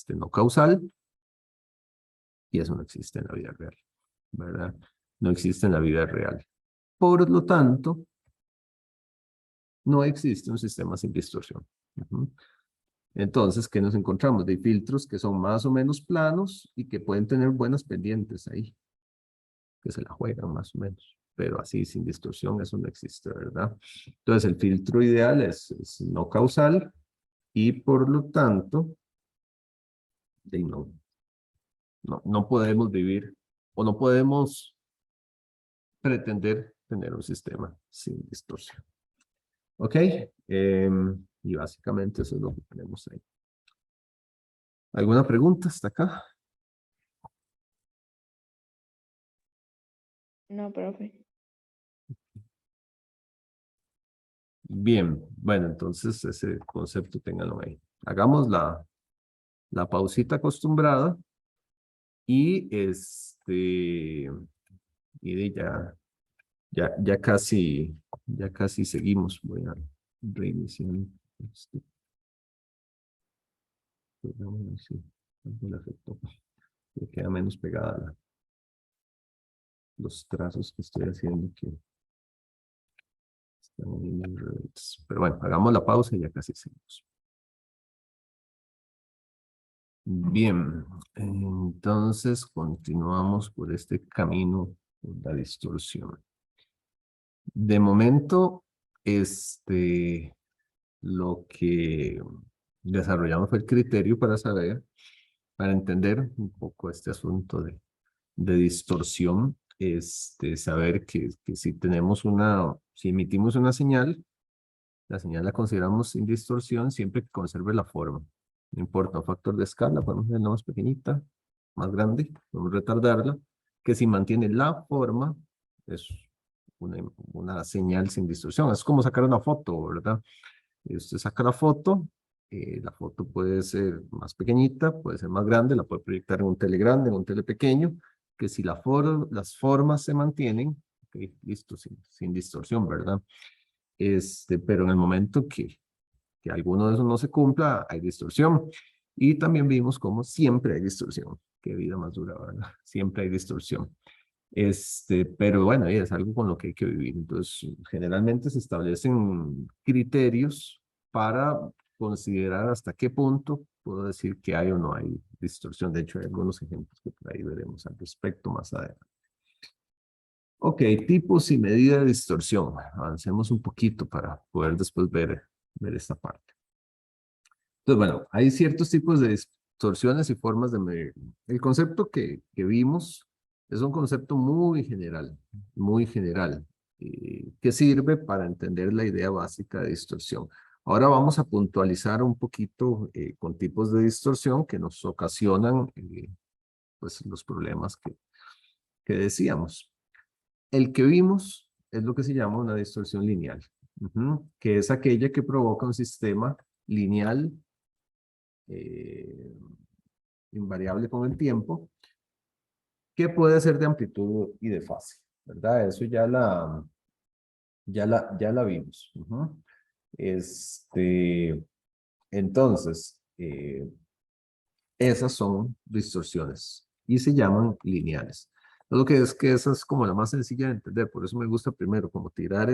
no causal, y eso no existe en la vida real, ¿verdad? No existe en la vida real. Por lo tanto, no existe un sistema sin distorsión. Entonces, ¿qué nos encontramos? De filtros que son más o menos planos y que pueden tener buenas pendientes ahí, que se la juegan más o menos. pero así sin distorsión eso no existe, ¿verdad? Entonces el filtro ideal es no causal y por lo tanto no podemos vivir o no podemos pretender tener un sistema sin distorsión. ¿Ok? Y básicamente eso es lo que tenemos ahí. ¿Alguna pregunta hasta acá? No, profe. Bien, bueno, entonces ese concepto ténganlo ahí. Hagamos la pausita acostumbrada y ya casi seguimos. Voy a reiniciar este programa, a ver si algo le afectó. Le queda menos pegada los trazos que estoy haciendo que están ahí medio revueltos. Pero bueno, hagamos la pausa y ya casi seguimos. Bien, entonces continuamos por este camino, por la distorsión. De momento, lo que desarrollamos fue el criterio para saber, para entender un poco este asunto de distorsión, saber que si tenemos si emitimos una señal, la señal la consideramos sin distorsión siempre que conserve la forma. No importa, un factor de escala, podemos hacerla más pequeñita, más grande, podemos retardarla, que si mantiene la forma, es una señal sin distorsión. Es como sacar una foto, ¿verdad? Usted saca la foto puede ser más pequeñita, puede ser más grande, la puede proyectar en un tele grande, en un tele pequeño, que si las formas se mantienen, ok, listo, sin distorsión, ¿verdad? Pero en el momento que alguno de esos no se cumpla, hay distorsión. Y también vimos cómo siempre hay distorsión. Qué vida más dura, ¿verdad? Siempre hay distorsión. Pero bueno, es algo con lo que hay que vivir. Entonces, generalmente se establecen criterios para considerar hasta qué punto puedo decir que hay o no hay distorsión. De hecho, hay algunos ejemplos que por ahí veremos al respecto más adelante. Ok, tipos y medida de distorsión. Avancemos un poquito para poder después ver esta parte. Entonces, bueno, hay ciertos tipos de distorsiones y formas de medir. El concepto que vimos es un concepto muy general, que sirve para entender la idea básica de distorsión. Ahora vamos a puntualizar un poquito con tipos de distorsión que nos ocasionan pues, los problemas que decíamos. El que vimos es lo que se llama una distorsión lineal, que es aquella que provoca un sistema lineal eh, invariable con el tiempo, que puede ser de amplitud y de fase, ¿verdad? Eso ya la vimos. Entonces, esas son distorsiones y se llaman lineales. Lo que es que esa es como la más sencilla de entender, por eso me gusta primero como tirar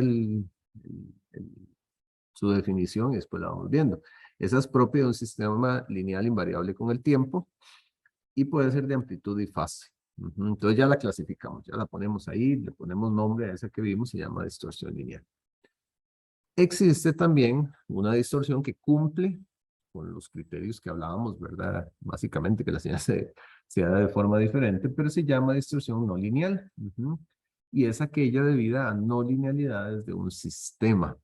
su definición y después la vamos viendo. Esa es propia de un sistema lineal invariable con el tiempo y puede ser de amplitud y fase. Entonces ya la clasificamos, ya la ponemos ahí, le ponemos nombre a esa que vimos, se llama distorsión lineal. Existe también una distorsión que cumple con los criterios que hablábamos, ¿verdad? Básicamente que la señal se da de forma diferente, pero se llama distorsión no lineal. Y es aquella debida a no linealidades de un sistema,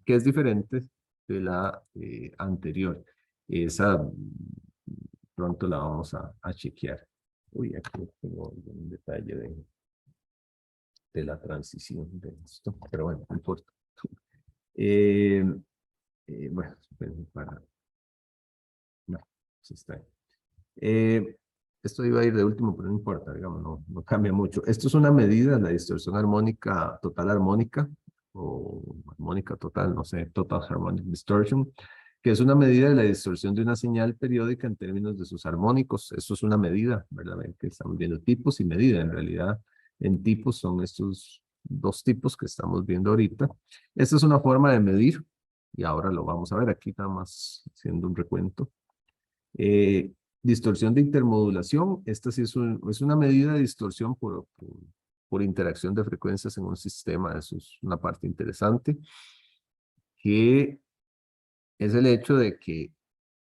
que es diferente de la anterior. Esa pronto la vamos a chequear. Uy, aquí tengo un detalle de la transición de esto, pero bueno, no importa. Eh, bueno, para... No, sí está ahí. Esto iba a ir de último, pero no importa, digamos, no cambia mucho. Esto es una medida, la distorsión armónica, total armónica, o armónica total, no sé, total harmonic distortion, que es una medida de la distorsión de una señal periódica en términos de sus armónicos. Esto es una medida, ¿verdad? Ven que estamos viendo tipos y medida. En realidad, en tipos son estos dos tipos que estamos viendo ahorita. Esta es una forma de medir, y ahora lo vamos a ver aquí, nada más haciendo un recuento. Distorsión de intermodulación, esta sí es una medida de distorsión por interacción de frecuencias en un sistema. Eso es una parte interesante, que es el hecho de que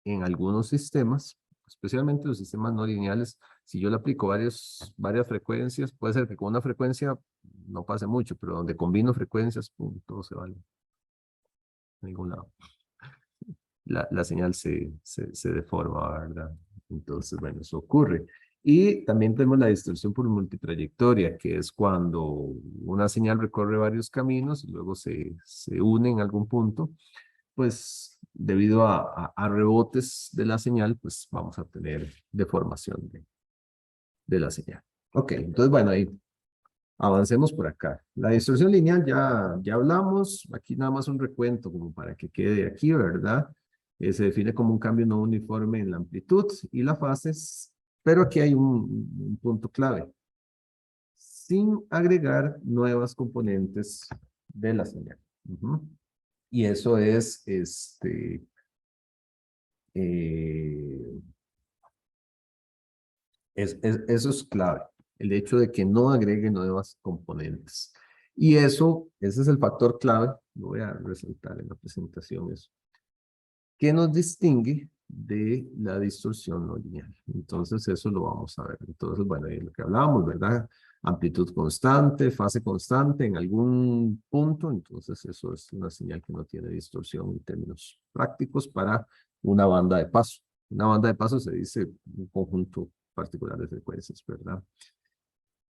en algunos sistemas, especialmente los sistemas no lineales, si yo le aplico varias frecuencias, puede ser que con una frecuencia no pase mucho, pero donde combino frecuencias, pum, todo se vale. A ningún lado. La señal se deforma, ¿verdad? Entonces, bueno, eso ocurre. Y también tenemos la distorsión por multitrayectoria, que es cuando una señal recorre varios caminos y luego se une en algún punto, pues debido a rebotes de la señal, pues vamos a tener deformación de la señal. Ok, entonces, bueno, ahí avancemos por acá. La distorsión lineal ya hablamos, aquí nada más un recuento como para que quede aquí, ¿verdad? Se define como un cambio no uniforme en la amplitud y la fase, pero aquí hay un punto clave, sin agregar nuevas componentes de la señal. Y eso eh, eso es clave, el hecho de que no agregue nuevas componentes. Y ese es el factor clave, lo voy a resaltar en la presentación, eso, que nos distingue de la distorsión no lineal. Entonces, eso lo vamos a ver. Entonces, bueno, ahí lo que hablábamos, ¿verdad? Amplitud constante, fase constante en algún punto. Entonces, eso es una señal que no tiene distorsión en términos prácticos para una banda de paso. Una banda de paso se dice un conjunto particular de frecuencias, ¿verdad?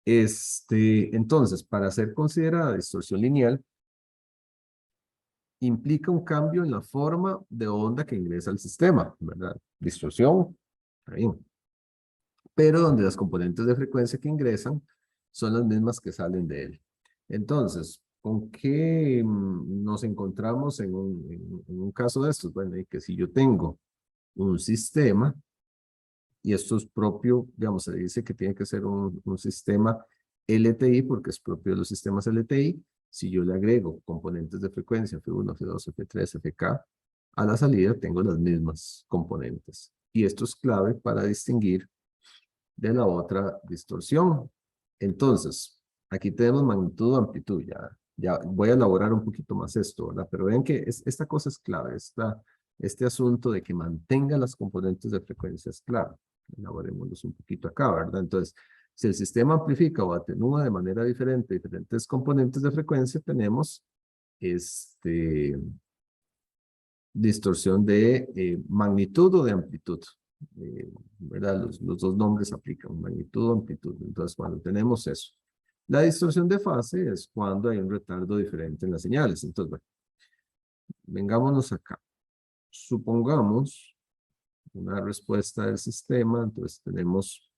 Entonces, para ser considerada distorsión lineal, implica un cambio en la forma de onda que ingresa al sistema, ¿verdad? Distorsión, ahí. Pero donde las componentes de frecuencia que ingresan son las mismas que salen de él. Entonces, ¿con qué nos encontramos en un caso de estos? Bueno, y que si yo tengo un sistema, y esto es propio, digamos, se dice que tiene que ser un sistema LTI porque es propio de los sistemas LTI. Si yo le agrego componentes de frecuencia F1, F2, F3, FK, a la salida tengo las mismas componentes. Y esto es clave para distinguir de la otra distorsión. Entonces, aquí tenemos magnitud o amplitud. Ya voy a elaborar un poquito más esto, ¿verdad? Pero vean que esta cosa es clave. Este asunto de que mantenga las componentes de frecuencia es clave. Elaborémoslos un poquito acá, ¿verdad? Entonces, si el sistema amplifica o atenúa de manera diferente diferentes componentes de frecuencia, tenemos distorsión de magnitud o de amplitud. ¿Verdad? Los dos nombres aplican, magnitud o amplitud. Entonces, cuando tenemos eso. La distorsión de fase es cuando hay un retardo diferente en las señales. Entonces, bueno, vengámonos acá. Supongamos una respuesta del sistema, entonces tenemos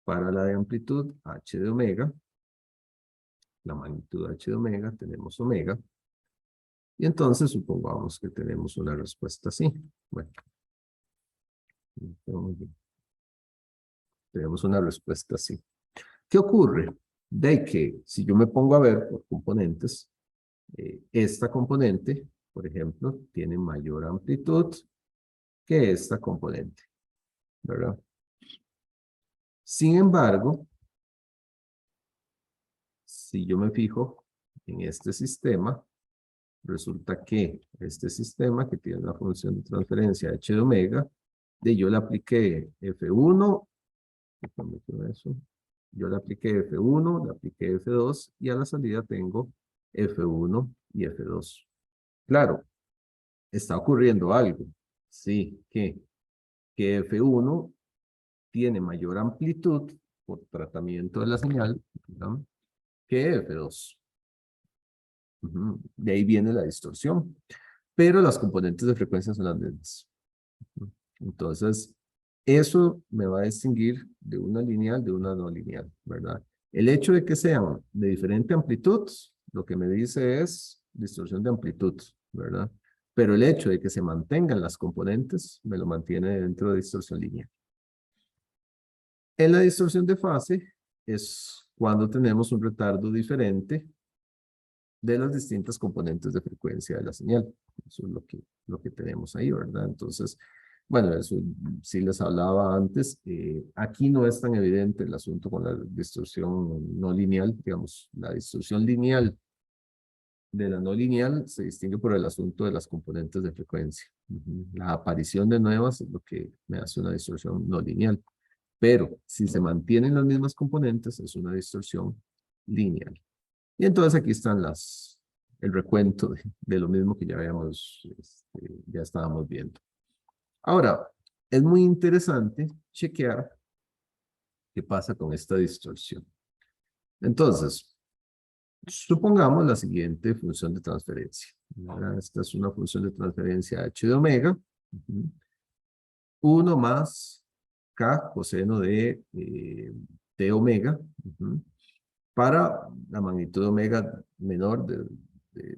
para la de amplitud h de omega, la magnitud h de omega, tenemos omega, y entonces supongamos que tenemos una respuesta así. Bueno, tenemos una respuesta así. ¿Qué ocurre? De que si yo me pongo a ver por componentes, esta componente, por ejemplo, tiene mayor amplitud que esta componente, ¿verdad? Sin embargo, si yo me fijo en este sistema, resulta que este sistema que tiene una función de transferencia h de omega, yo le apliqué F1, eso, yo le apliqué F1, le apliqué F2 y a la salida tengo F1 y F2. Claro, está ocurriendo algo. Sí, que F1 tiene mayor amplitud por tratamiento de la señal, ¿no?, que F2. De ahí viene la distorsión. Pero las componentes de frecuencia son las mismas. Entonces, eso me va a distinguir de una lineal de una no lineal, ¿verdad? El hecho de que sean de diferente amplitud, lo que me dice es distorsión de amplitud, ¿verdad? Pero el hecho de que se mantengan las componentes, me lo mantiene dentro de distorsión lineal. En la distorsión de fase es cuando tenemos un retardo diferente de las distintas componentes de frecuencia de la señal. Eso es lo que tenemos ahí, ¿verdad? Entonces, Bueno, eso sí les hablaba antes. Aquí no es tan evidente el asunto con la distorsión no lineal. Digamos, la distorsión lineal de la no lineal se distingue por el asunto de las componentes de frecuencia. La aparición de nuevas es lo que me hace una distorsión no lineal. Pero si se mantienen las mismas componentes, es una distorsión lineal. Y entonces aquí están el recuento de lo mismo que ya habíamos, ya estábamos viendo. Ahora, es muy interesante chequear qué pasa con esta distorsión. Entonces, supongamos la siguiente función de transferencia. Esta es una función de transferencia h de omega. 1 más k coseno de t omega. Para la magnitud de omega menor de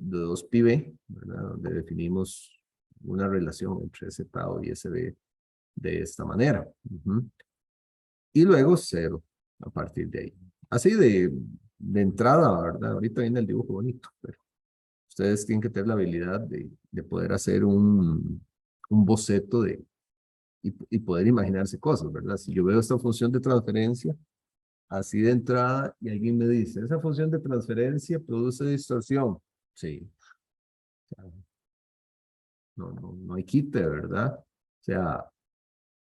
2 pi b, ¿verdad? Donde definimos una relación entre ese tau y ese b de esta manera. Y luego 0 a partir de ahí. Así de entrada, ¿verdad? Ahorita viene el dibujo bonito, pero ustedes tienen que tener la habilidad de poder hacer un boceto y poder imaginarse cosas, ¿verdad? Si yo veo esta función de transferencia, así de entrada, y alguien me dice, esa función de transferencia produce distorsión. Sí. No hay quite, ¿verdad? O sea,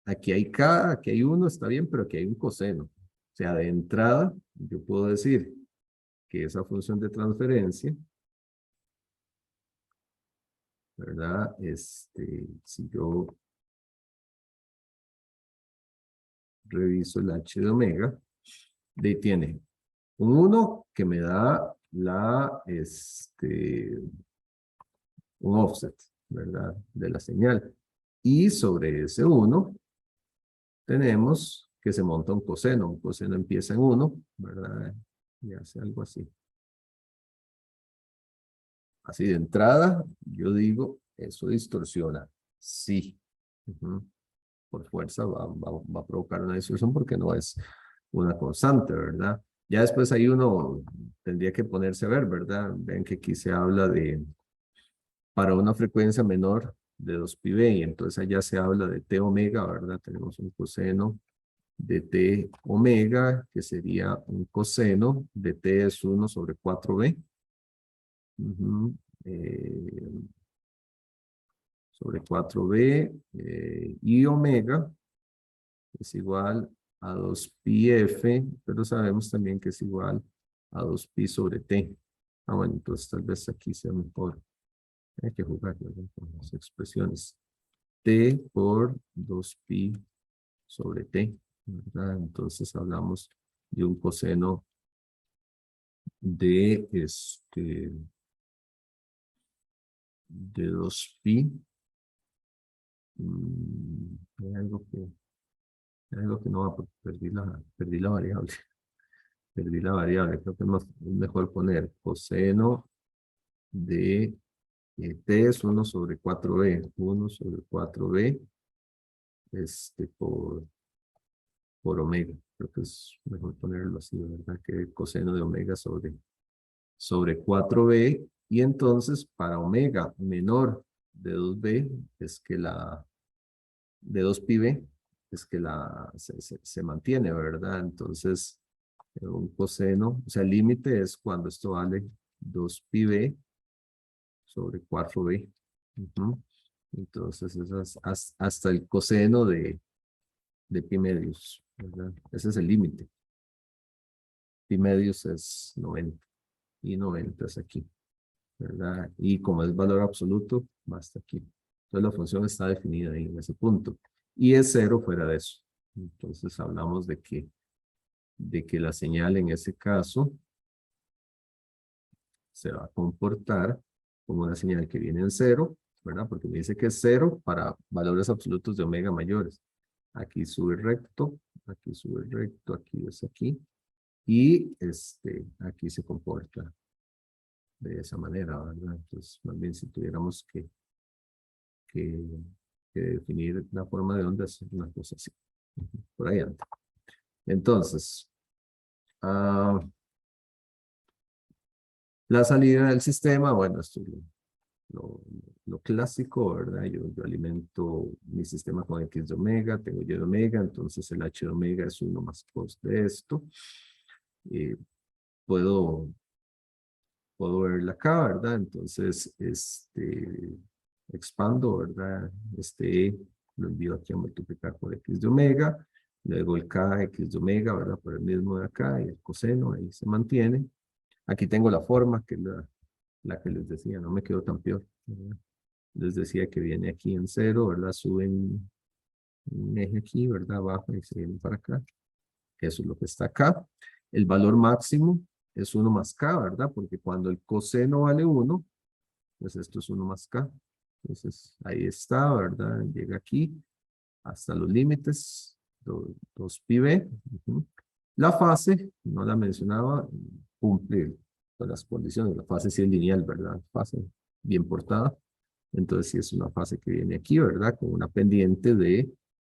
aquí hay K, aquí hay 1, está bien, pero aquí hay un coseno. O sea, de entrada, yo puedo decir que esa función de transferencia, ¿verdad? Si yo reviso el h de omega, de ahí tiene un 1 que me da un offset, ¿verdad? De la señal. Y sobre ese 1 tenemos que se monta un coseno. Un coseno empieza en 1, ¿verdad? Y hace algo así. Así de entrada, yo digo, eso distorsiona. Sí. Por fuerza va a provocar una distorsión porque no es una constante, ¿verdad? Ya después ahí uno tendría que ponerse a ver, ¿verdad? Ven que aquí se habla para una frecuencia menor de 2 pi b, y entonces allá se habla de t omega, ¿verdad? Tenemos un coseno de t omega, que sería un coseno de t es 1 sobre 4b. Sobre 4b, y omega es igual a 2 pi f, pero sabemos también que es igual a 2 pi sobre t. Bueno, entonces tal vez aquí sea mejor. Hay que jugar, ¿verdad? Con las expresiones. T por 2 pi sobre t, ¿verdad? Entonces hablamos de un coseno de de 2 pi. Hay algo que no va, porque perdí la variable. Perdí la variable. Creo que es mejor poner coseno de t es 1 sobre 4b. 1 sobre 4b por omega. Creo que es mejor ponerlo así, ¿verdad? Que coseno de omega sobre 4b. Y entonces, para omega menor de 2b, es que de 2 pi b, es que se mantiene, ¿verdad? Entonces, un coseno, o sea, el límite es cuando esto vale 2 pi b sobre 4b. Entonces, eso es hasta el coseno de pi medios, ¿verdad? Ese es el límite. Pi medios es 90 y 90 es aquí, ¿verdad? Y como es valor absoluto, va hasta aquí. Entonces la función está definida ahí en ese punto. Y es 0 fuera de eso. Entonces hablamos de que la señal en ese caso se va a comportar como una señal que viene en 0, ¿verdad? Porque me dice que es 0 para valores absolutos de omega mayores. Aquí sube recto, aquí sube recto, aquí es aquí. Y aquí se comporta de esa manera, ¿verdad? Entonces, más bien si tuviéramos que, que definir la forma de onda, es una cosa así. Por ahí anda. Entonces, la salida del sistema, bueno, esto lo lo clásico, ¿verdad? Yo alimento mi sistema con X de omega, tengo Y de omega, entonces el H de omega es 1 más cos de esto. Eh, puedo, puedo verla acá, ¿verdad? Entonces, expando, ¿verdad? Lo envío aquí a multiplicar por X de omega, luego el K, X de omega, ¿verdad? Por el mismo de acá, y el coseno, ahí se mantiene. Aquí tengo la forma, que es la que les decía, no me quedó tan peor, ¿verdad? Les decía que viene aquí en 0, ¿verdad? Suben un eje aquí, ¿verdad? Baja y se viene para acá. Eso es lo que está acá. El valor máximo es 1 más K, ¿verdad? Porque cuando el coseno vale 1, pues esto es 1 más K. Entonces, ahí está, ¿verdad? Llega aquí hasta los límites, 2πb. La fase, no la mencionaba, cumple todas las condiciones. La fase sí es lineal, ¿verdad? Fase bien portada. Entonces, sí es una fase que viene aquí, ¿verdad? Con una pendiente de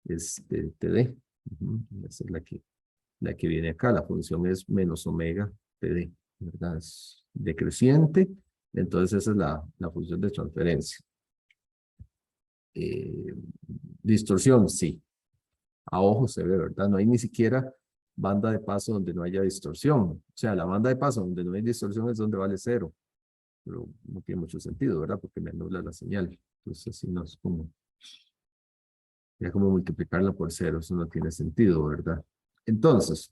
TD. Esa es la que viene acá. La función es menos omega TD, ¿verdad? Es decreciente. Entonces, esa es la función de transferencia. Distorsión, sí. A ojo se ve, ¿verdad? No hay ni siquiera banda de paso donde no haya distorsión. O sea, la banda de paso donde no hay distorsión es donde vale 0. Pero no tiene mucho sentido, ¿verdad? Porque me anula la señal. Entonces, si no es como, ya como multiplicarla por 0, eso no tiene sentido, ¿verdad? Entonces,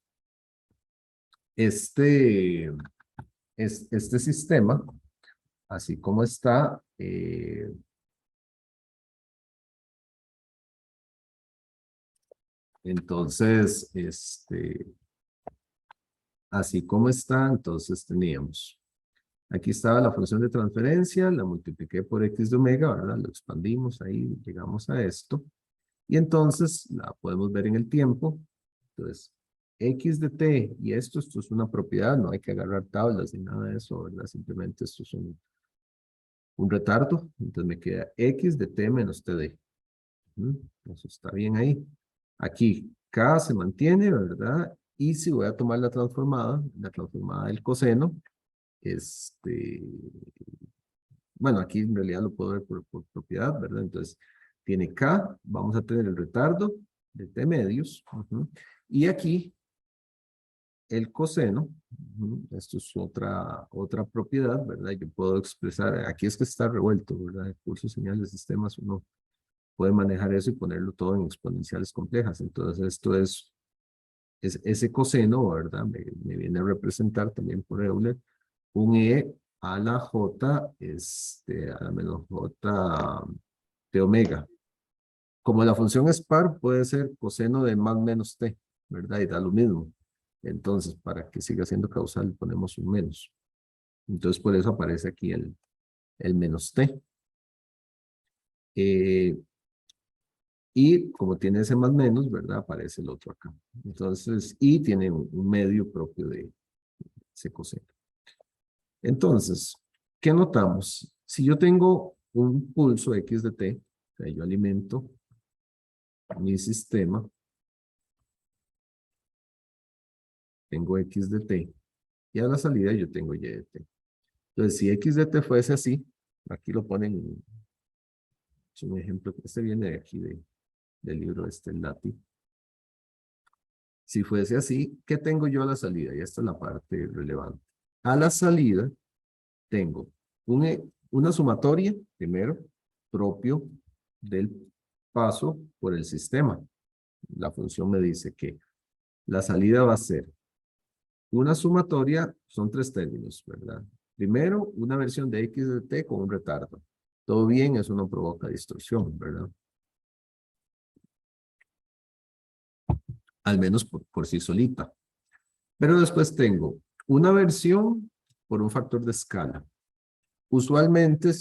este sistema, así como está, entonces, así como está, entonces teníamos, aquí estaba la función de transferencia, la multipliqué por X de omega, ¿verdad? Lo expandimos ahí, llegamos a esto, y entonces la podemos ver en el tiempo. Entonces, X de t, y esto es una propiedad, no hay que agarrar tablas ni nada de eso, ¿verdad? Simplemente esto es un retardo, entonces me queda X de t menos td. Eso está bien ahí. Aquí, K se mantiene, ¿verdad? Y si voy a tomar la transformada del coseno, bueno, aquí en realidad lo puedo ver por propiedad, ¿verdad? Entonces, tiene K, vamos a tener el retardo de T medios, y aquí el coseno, esto es otra propiedad, ¿verdad? Yo puedo expresar, aquí es que está revuelto, ¿verdad? El curso de señales de sistemas, uno puede manejar eso y ponerlo todo en exponenciales complejas. Entonces, esto es ese coseno, ¿verdad? Me viene a representar también por Euler un E a la J, a la menos J de omega. Como la función es par, puede ser coseno de más menos t, ¿verdad? Y da lo mismo. Entonces, para que siga siendo causal, ponemos un menos. Entonces, por eso aparece aquí el menos t. Y como tiene ese más menos, ¿verdad? Aparece el otro acá. Entonces, y tiene un medio propio de ese coseno. Entonces, ¿qué notamos? Si yo tengo un pulso X de t, o sea, yo alimento mi sistema, tengo X de t, y a la salida yo tengo Y de t. Entonces, si X de t fuese así, aquí lo ponen, es un ejemplo, este viene de aquí, del libro Lati. Si fuese así, ¿qué tengo yo a la salida? Y esta es la parte relevante. A la salida, tengo una sumatoria, primero, propio del paso por el sistema. La función me dice que la salida va a ser una sumatoria, son 3 términos, ¿verdad? Primero, una versión de X de t con un retardo. Todo bien, eso no provoca distorsión, ¿verdad? Al menos por sí solita. Pero después tengo una versión por un factor de escala. Usualmente,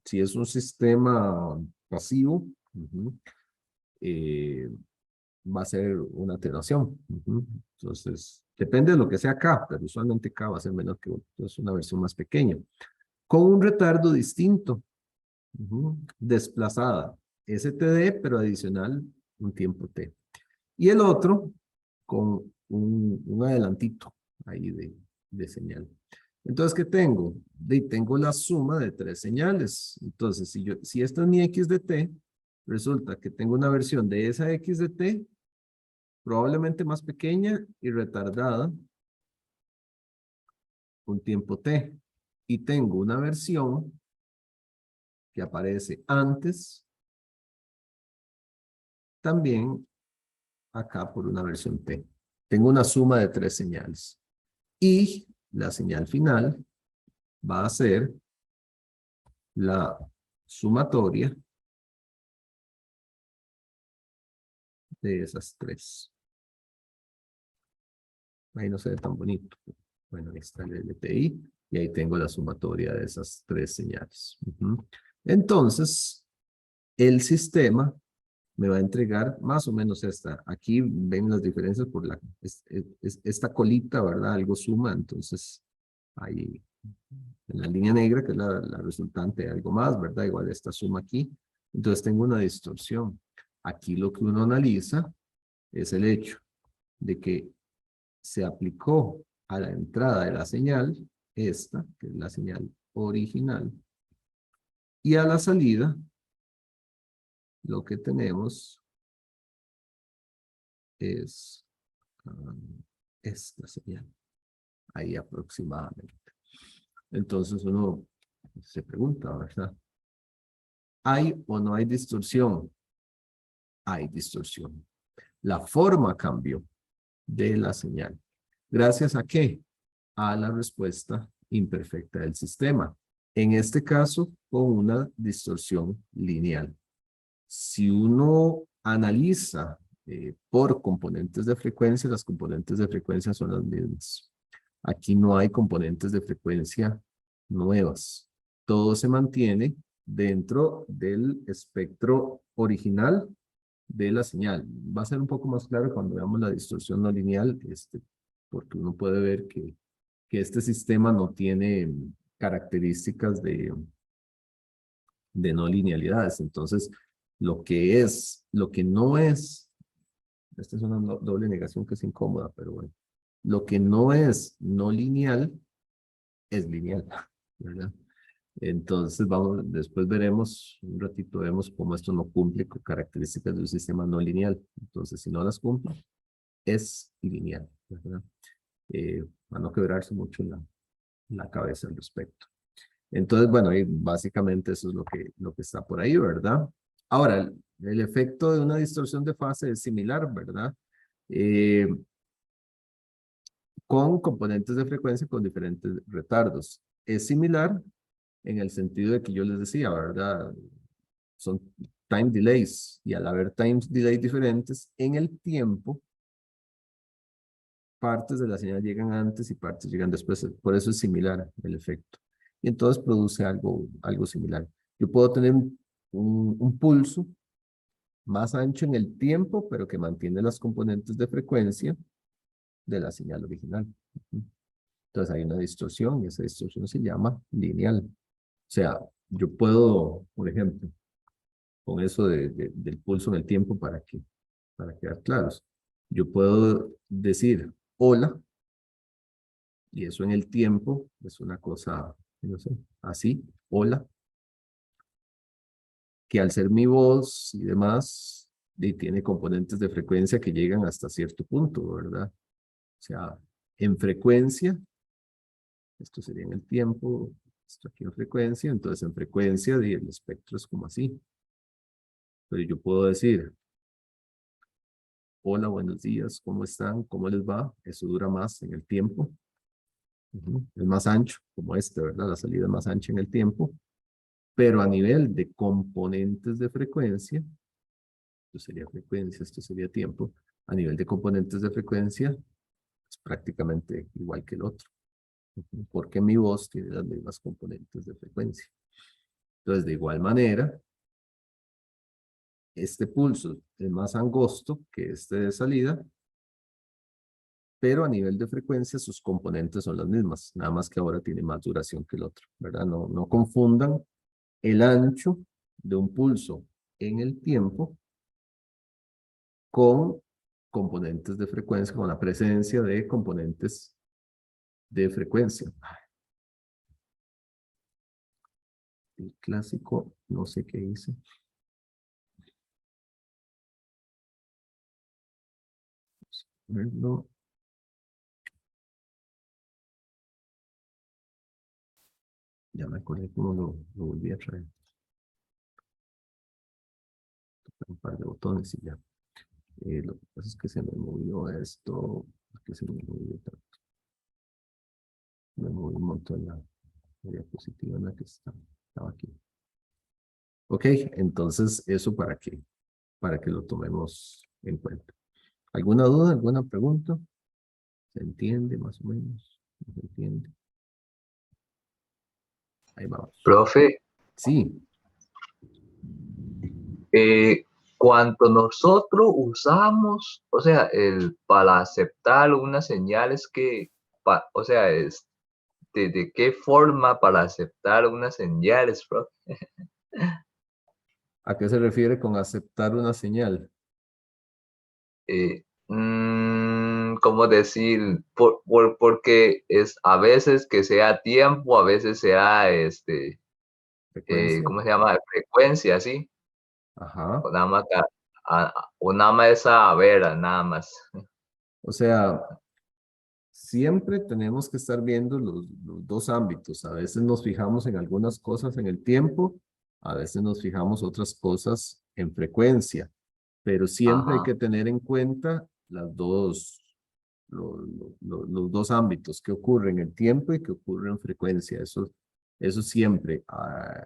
si es un sistema pasivo, va a ser una atenuación. Entonces, depende de lo que sea K, pero usualmente K va a ser menor que 1. Entonces, una versión más pequeña. Con un retardo distinto. Desplazada. STD, pero adicional un tiempo T. Y el otro con un adelantito ahí de señal. Entonces, ¿qué tengo? Tengo la suma de tres señales. Entonces, si esta es mi x de t, resulta que tengo una versión de esa x de t, probablemente más pequeña y retardada un tiempo t. Y tengo una versión que aparece antes, también acá por una versión t. Tengo una suma de tres señales. Y la señal final va a ser la sumatoria de esas tres. Ahí no se ve tan bonito. Bueno, ahí está el LTI y ahí tengo la sumatoria de esas tres señales. Entonces, el sistema me va a entregar más o menos esta. Aquí ven las diferencias por esta colita, ¿verdad? Algo suma, entonces ahí en la línea negra, que es la resultante de algo más, ¿verdad? Igual esta suma aquí. Entonces tengo una distorsión. Aquí lo que uno analiza es el hecho de que se aplicó a la entrada de la señal, esta, que es la señal original, y a la salida, lo que tenemos es esta señal, ahí aproximadamente. Entonces uno se pregunta, ¿verdad? ¿Hay o no hay distorsión? Hay distorsión. La forma cambió de la señal. ¿Gracias a qué? A la respuesta imperfecta del sistema. En este caso, con una distorsión lineal. Si uno analiza por componentes de frecuencia, las componentes de frecuencia son las mismas. Aquí no hay componentes de frecuencia nuevas. Todo se mantiene dentro del espectro original de la señal. Va a ser un poco más claro cuando veamos la distorsión no lineal, porque uno puede ver que este sistema no tiene características de no linealidades. Entonces, lo que no es, esta es una doble negación que es incómoda, pero bueno, lo que no es no lineal es lineal, ¿verdad? Entonces, después veremos, un ratito vemos cómo esto no cumple con características de un sistema no lineal. Entonces, si no las cumple, es lineal, ¿verdad? Para no quebrarse mucho la cabeza al respecto. Entonces, bueno, y básicamente eso es lo que está por ahí, ¿verdad? Ahora, el efecto de una distorsión de fase es similar, ¿verdad? Eh, con componentes de frecuencia con diferentes retardos. Es similar en el sentido de que yo les decía, ¿verdad? Son time delays y al haber time delays diferentes, en el tiempo, partes de la señal llegan antes y partes llegan después. Por eso es similar el efecto. Y entonces produce algo similar. Yo puedo tener un pulso más ancho en el tiempo, pero que mantiene las componentes de frecuencia de la señal original. Entonces hay una distorsión y esa distorsión se llama lineal. O sea, yo puedo, por ejemplo, con eso del pulso en el tiempo para quedar claros, yo puedo decir hola y eso en el tiempo es una cosa, no sé, así, hola, que al ser mi voz y demás, tiene componentes de frecuencia que llegan hasta cierto punto, ¿verdad? O sea, en frecuencia, esto sería en el tiempo, esto aquí en frecuencia, entonces en frecuencia el espectro es como así. Pero yo puedo decir, hola, buenos días, ¿cómo están? ¿Cómo les va? Eso dura más en el tiempo. Es más ancho, como este, ¿verdad? La salida es más ancha en el tiempo. Pero a nivel de componentes de frecuencia, esto sería frecuencia, esto sería tiempo, a nivel de componentes de frecuencia, es prácticamente igual que el otro. Porque mi voz tiene las mismas componentes de frecuencia. Entonces, de igual manera, este pulso es más angosto que este de salida, pero a nivel de frecuencia sus componentes son las mismas, nada más que ahora tiene más duración que el otro, ¿verdad? No confundan el ancho de un pulso en el tiempo con componentes de frecuencia, con la presencia de componentes de frecuencia. El clásico, no sé qué hice. Verlo. Ya me acordé cómo lo volví a traer. Un par de botones y ya. Lo que pasa es que se me movió esto. Que se me movió tanto. Me movió un montón la diapositiva en la que estaba aquí. Ok, entonces eso para que lo tomemos en cuenta. ¿Alguna duda, alguna pregunta? ¿Se entiende más o menos? ¿No se entiende? Ahí vamos. Profe, Sí, cuando nosotros usamos, o sea, para aceptar unas señales o sea, de qué forma para aceptar unas señales, profe. ¿a qué se refiere con aceptar una señal? ¿Cómo decir? Porque es a veces que sea tiempo, a veces sea, Frecuencia. ¿cómo se llama? Frecuencia, ¿sí? Ajá. O nada más, o nada más esa vera, nada más. O sea, siempre tenemos que estar viendo los dos ámbitos. A veces nos fijamos en algunas cosas en el tiempo, a veces nos fijamos otras cosas en frecuencia, pero siempre hay Ajá. que tener en cuenta las dos, los dos ámbitos, que ocurre en el tiempo y que ocurre en frecuencia. Eso siempre.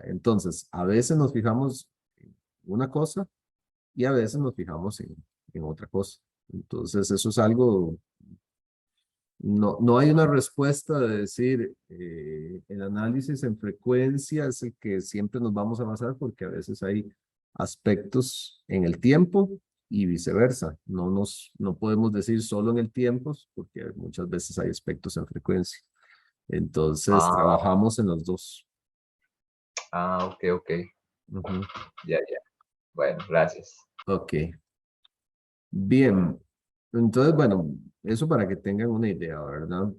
Entonces, a veces nos fijamos en una cosa y a veces nos fijamos en otra cosa. Entonces, eso es algo, no hay una respuesta de decir, el análisis en frecuencia es el que siempre nos vamos a basar porque a veces hay aspectos en el tiempo y viceversa. No podemos decir solo en el tiempo porque muchas veces hay aspectos en frecuencia. Entonces, Ah, trabajamos en los dos. ok, ok. Ujú. Ya, ya. Bueno, gracias. Ok, bien. Entonces, bueno, eso para que tengan una idea, ¿verdad?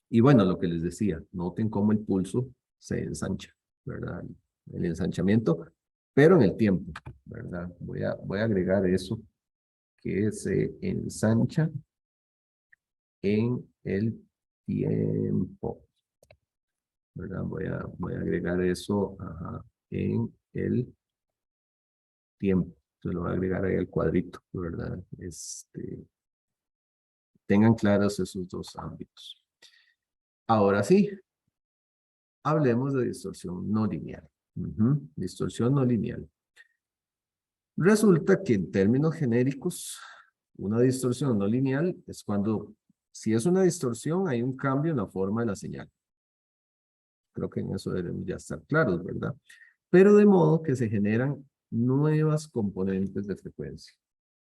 Y bueno, lo que les decía, noten cómo el pulso se ensancha, ¿verdad? El ensanchamiento, pero en el tiempo, ¿verdad? Voy a agregar eso que se ensancha en el tiempo, ¿verdad? Voy a agregar eso, ajá, en el tiempo. Se lo voy a agregar ahí al cuadrito, ¿verdad? Tengan claros esos dos ámbitos. Ahora sí, hablemos de distorsión no lineal. Distorsión no lineal. Resulta que en términos genéricos, una distorsión no lineal es cuando, si es una distorsión, hay un cambio en la forma de la señal. Creo que en eso debemos ya estar claros, ¿verdad? Pero de modo que se generan nuevas componentes de frecuencia.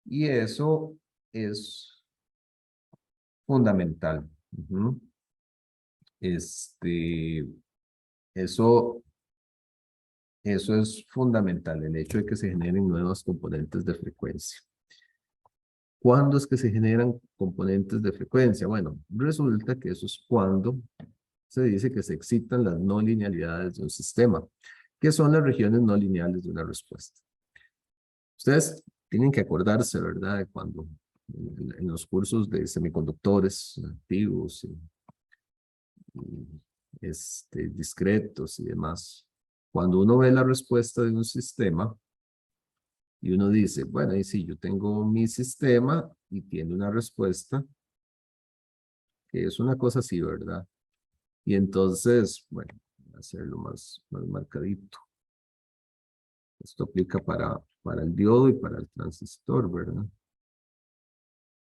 Y eso es fundamental. Ujú. Este, eso, eso es fundamental, el hecho de que se generen nuevas componentes de frecuencia. ¿Cuándo es que se generan componentes de frecuencia? Bueno, resulta que eso es cuando se dice que se excitan las no linealidades de un sistema, que son las regiones no lineales de una respuesta. Ustedes tienen que acordarse, ¿verdad?, de cuando en los cursos de semiconductores activos discretos y demás, cuando uno ve la respuesta de un sistema, y uno dice, bueno, y si yo tengo mi sistema y tiene una respuesta, que es una cosa así, ¿verdad? Y entonces, bueno, voy a hacerlo más marcadito. Esto aplica para el diodo y para el transistor, ¿verdad?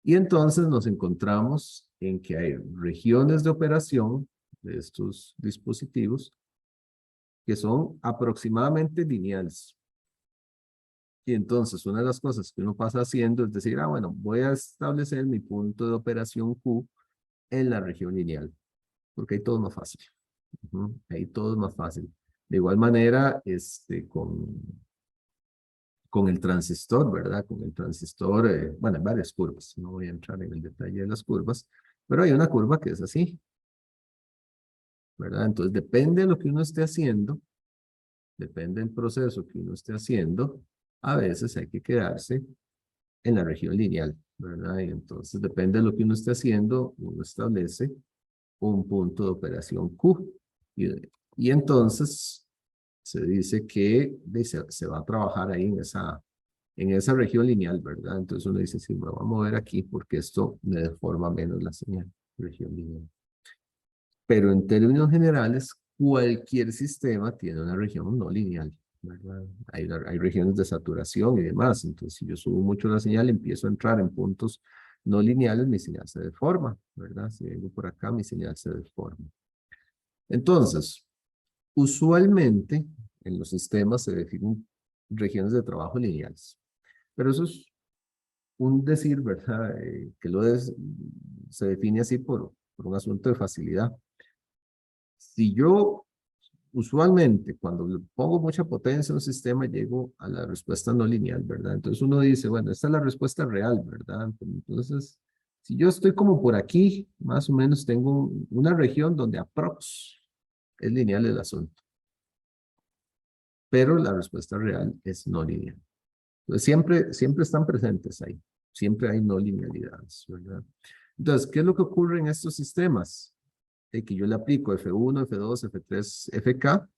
Y entonces nos encontramos en que hay regiones de operación de estos dispositivos que son aproximadamente lineales. Y entonces una de las cosas que uno pasa haciendo es decir, bueno, voy a establecer mi punto de operación Q en la región lineal, porque ahí todo es más fácil. Ahí todo es más fácil. De igual manera, con el transistor, ¿verdad? Con el transistor, bueno, hay varias curvas, no voy a entrar en el detalle de las curvas, pero hay una curva que es así, ¿verdad? Entonces depende de lo que uno esté haciendo, depende del proceso que uno esté haciendo, a veces hay que quedarse en la región lineal, ¿verdad? Y entonces depende de lo que uno esté haciendo, uno establece un punto de operación Q. Y entonces se dice que se va a trabajar ahí en esa región lineal, ¿verdad? Entonces uno dice, sí, me voy a mover aquí porque esto me deforma menos la señal, región lineal. Pero en términos generales, cualquier sistema tiene una región no lineal, ¿verdad? Hay regiones de saturación y demás. Entonces, si yo subo mucho la señal, empiezo a entrar en puntos no lineales, mi señal se deforma, ¿verdad? Si vengo por acá, mi señal se deforma. Entonces, usualmente en los sistemas se definen regiones de trabajo lineales. Pero eso es un decir, ¿verdad? Se define así por un asunto de facilidad. Si yo usualmente cuando le pongo mucha potencia a un sistema llego a la respuesta no lineal, ¿verdad? Entonces uno dice, bueno, esta es la respuesta real, ¿verdad? Entonces, si yo estoy como por aquí, más o menos tengo una región donde aprox es lineal el asunto, pero la respuesta real es no lineal. Entonces siempre están presentes ahí, siempre hay no linealidades, ¿verdad? Entonces, ¿qué es lo que ocurre en estos sistemas? De que yo le aplico F1, F2, F3, FK,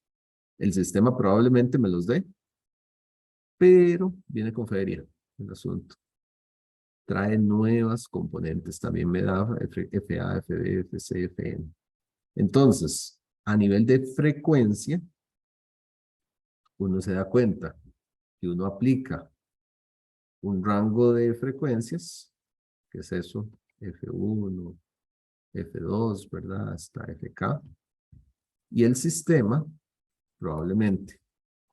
el sistema probablemente me los dé, pero viene con feria el asunto. Trae nuevas componentes, también me da FA, FB, FC, FN. Entonces, a nivel de frecuencia, uno se da cuenta que uno aplica un rango de frecuencias, que es eso, F1, F2, ¿verdad? Hasta FK. Y el sistema probablemente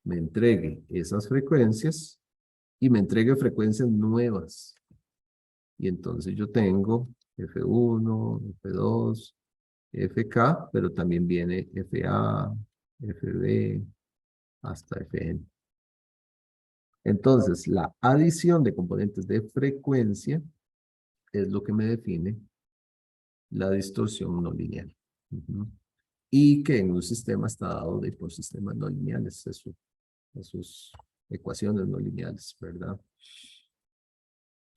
me entregue esas frecuencias y me entregue frecuencias nuevas. Y entonces yo tengo F1, F2, FK, pero también viene FA, FB, hasta FN. Entonces, la adición de componentes de frecuencia es lo que me define la distorsión no lineal. Y que en un sistema está dado por sistemas no lineales, esos ecuaciones no lineales, ¿verdad?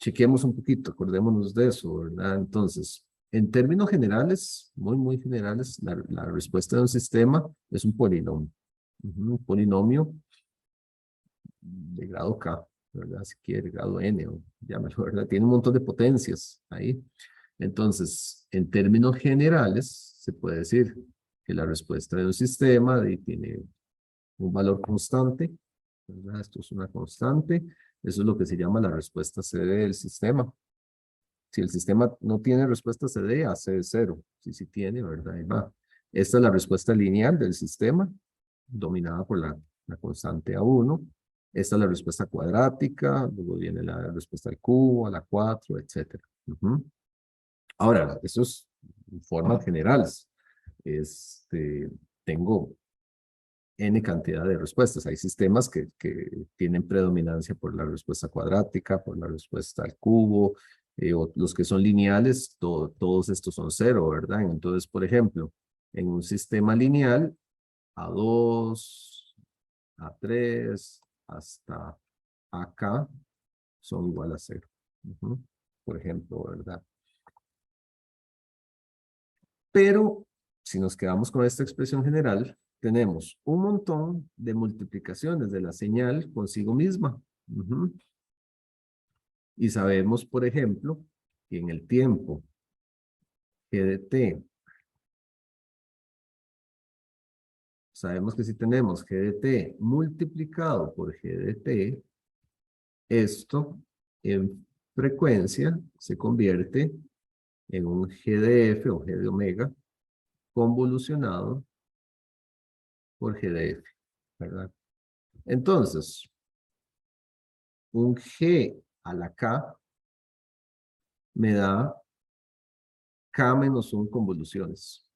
Chequemos un poquito, acordémonos de eso, ¿verdad? Entonces, en términos generales, muy generales, la respuesta de un sistema es un polinomio. Un polinomio de grado K, ¿verdad? Si quiere, grado N, o llámalo, ¿verdad? Tiene un montón de potencias ahí. Entonces, en términos generales, se puede decir que la respuesta de un sistema tiene un valor constante, ¿verdad? Esto es una constante. Eso es lo que se llama la respuesta CD del sistema. Si el sistema no tiene respuesta CD, hace cero. Si sí tiene, ¿verdad? Ahí va. Esta es la respuesta lineal del sistema, dominada por la constante A1. Esta es la respuesta cuadrática, luego viene la respuesta al cubo, a la 4, etc. Ahora, eso es formas generales. Tengo N cantidad de respuestas. Hay sistemas que tienen predominancia por la respuesta cuadrática, por la respuesta al cubo, o los que son lineales, todos estos son cero, ¿verdad? Entonces, por ejemplo, en un sistema lineal, A2, A3, hasta acá son igual a cero. Por ejemplo, ¿verdad? Pero si nos quedamos con esta expresión general, tenemos un montón de multiplicaciones de la señal consigo misma. Y sabemos, por ejemplo, que en el tiempo G de t, sabemos que si tenemos G de t multiplicado por G de t, esto en frecuencia se convierte en un G de f o G de omega convolucionado por G de f, ¿verdad? Entonces, un G a la K me da K menos 1 convoluciones.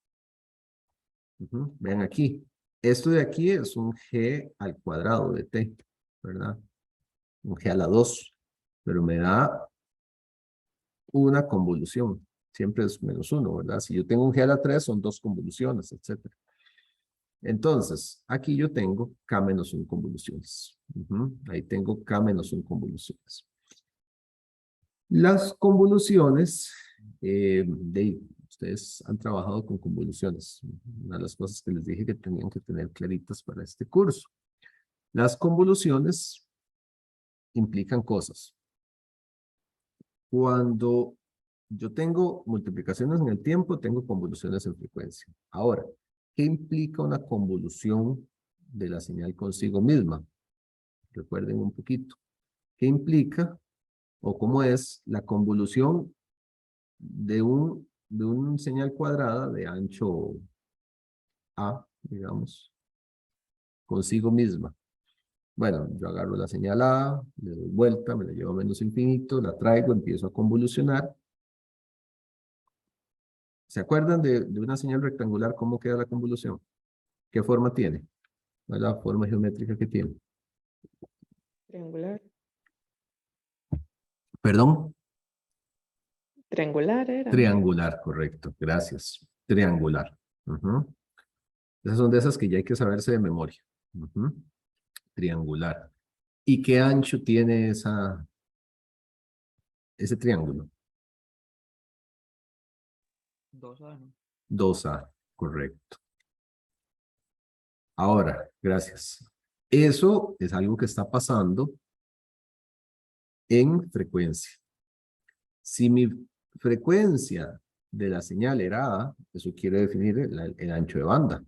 Vean aquí. Esto de aquí es un G al cuadrado de T, ¿verdad? Un G a la 2. Pero me da una convolución. Siempre es menos 1, ¿verdad? Si yo tengo un G a la 3, son 2 convoluciones, etc. Entonces, aquí yo tengo K-1 convoluciones. Ahí tengo K-1 convoluciones. Las convoluciones, ustedes han trabajado con convoluciones. Una de las cosas que les dije que tenían que tener claritas para este curso. Las convoluciones implican cosas. Cuando yo tengo multiplicaciones en el tiempo, tengo convoluciones en frecuencia. Ahora, ¿qué implica una convolución de la señal consigo misma? Recuerden un poquito. ¿Qué implica o cómo es la convolución de un señal cuadrada de ancho A, digamos, consigo misma? Bueno, yo agarro la señal A, le doy vuelta, me la llevo a menos infinito, la traigo, empiezo a convolucionar. ¿Se acuerdan de una señal rectangular cómo queda la convolución? ¿Qué forma tiene? ¿Cuál es la forma geométrica que tiene? Triangular. ¿Perdón? Triangular era. Triangular, correcto. Gracias. Triangular. Esas son de esas que ya hay que saberse de memoria. Triangular. ¿Y qué ancho tiene ese triángulo? 2A, ¿no? 2A, correcto. Ahora, gracias. Eso es algo que está pasando en frecuencia. Si mi frecuencia de la señal era A, eso quiere definir el ancho de banda.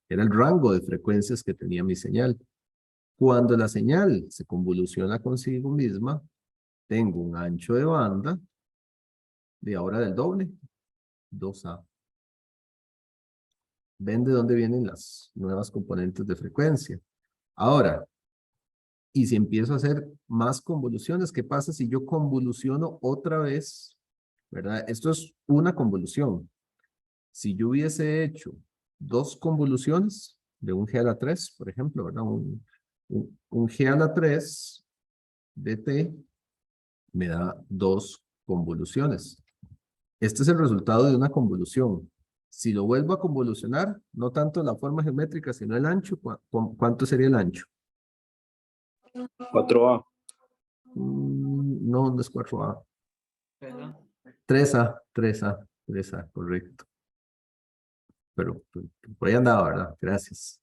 Era el rango de frecuencias que tenía mi señal. Cuando la señal se convoluciona consigo misma, tengo un ancho de banda de ahora del doble, 2A. ¿Ven de dónde vienen las nuevas componentes de frecuencia? Ahora, y si empiezo a hacer más convoluciones, ¿qué pasa si yo convoluciono otra vez? ¿Verdad? Esto es una convolución. Si yo hubiese hecho 2 convoluciones de un G a la 3, por ejemplo, ¿verdad? Un G a la 3 de T me da 2 convoluciones. Este es el resultado de una convolución. Si lo vuelvo a convolucionar, no tanto la forma geométrica, sino el ancho, ¿cuánto sería el ancho? 4A. No, no es 4A. 3A. 3A, correcto. Pero por ahí andaba, ¿verdad? Gracias.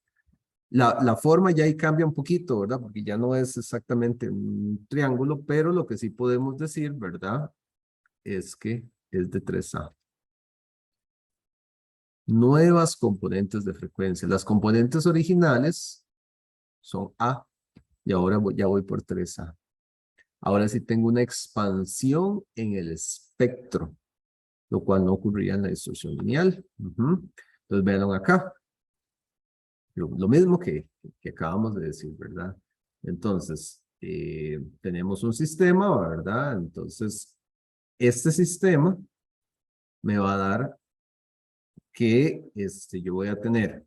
La forma ya ahí cambia un poquito, ¿verdad? Porque ya no es exactamente un triángulo, pero lo que sí podemos decir, ¿verdad? Es que es de 3A. Nuevas componentes de frecuencia. Las componentes originales son A y ahora ya voy por 3A. Ahora sí tengo una expansión en el espectro, lo cual no ocurría en la distorsión lineal. Entonces véanlo acá. Lo mismo que acabamos de decir, ¿verdad? Entonces, tenemos un sistema, ¿verdad? Entonces, este sistema me va a dar que yo voy a tener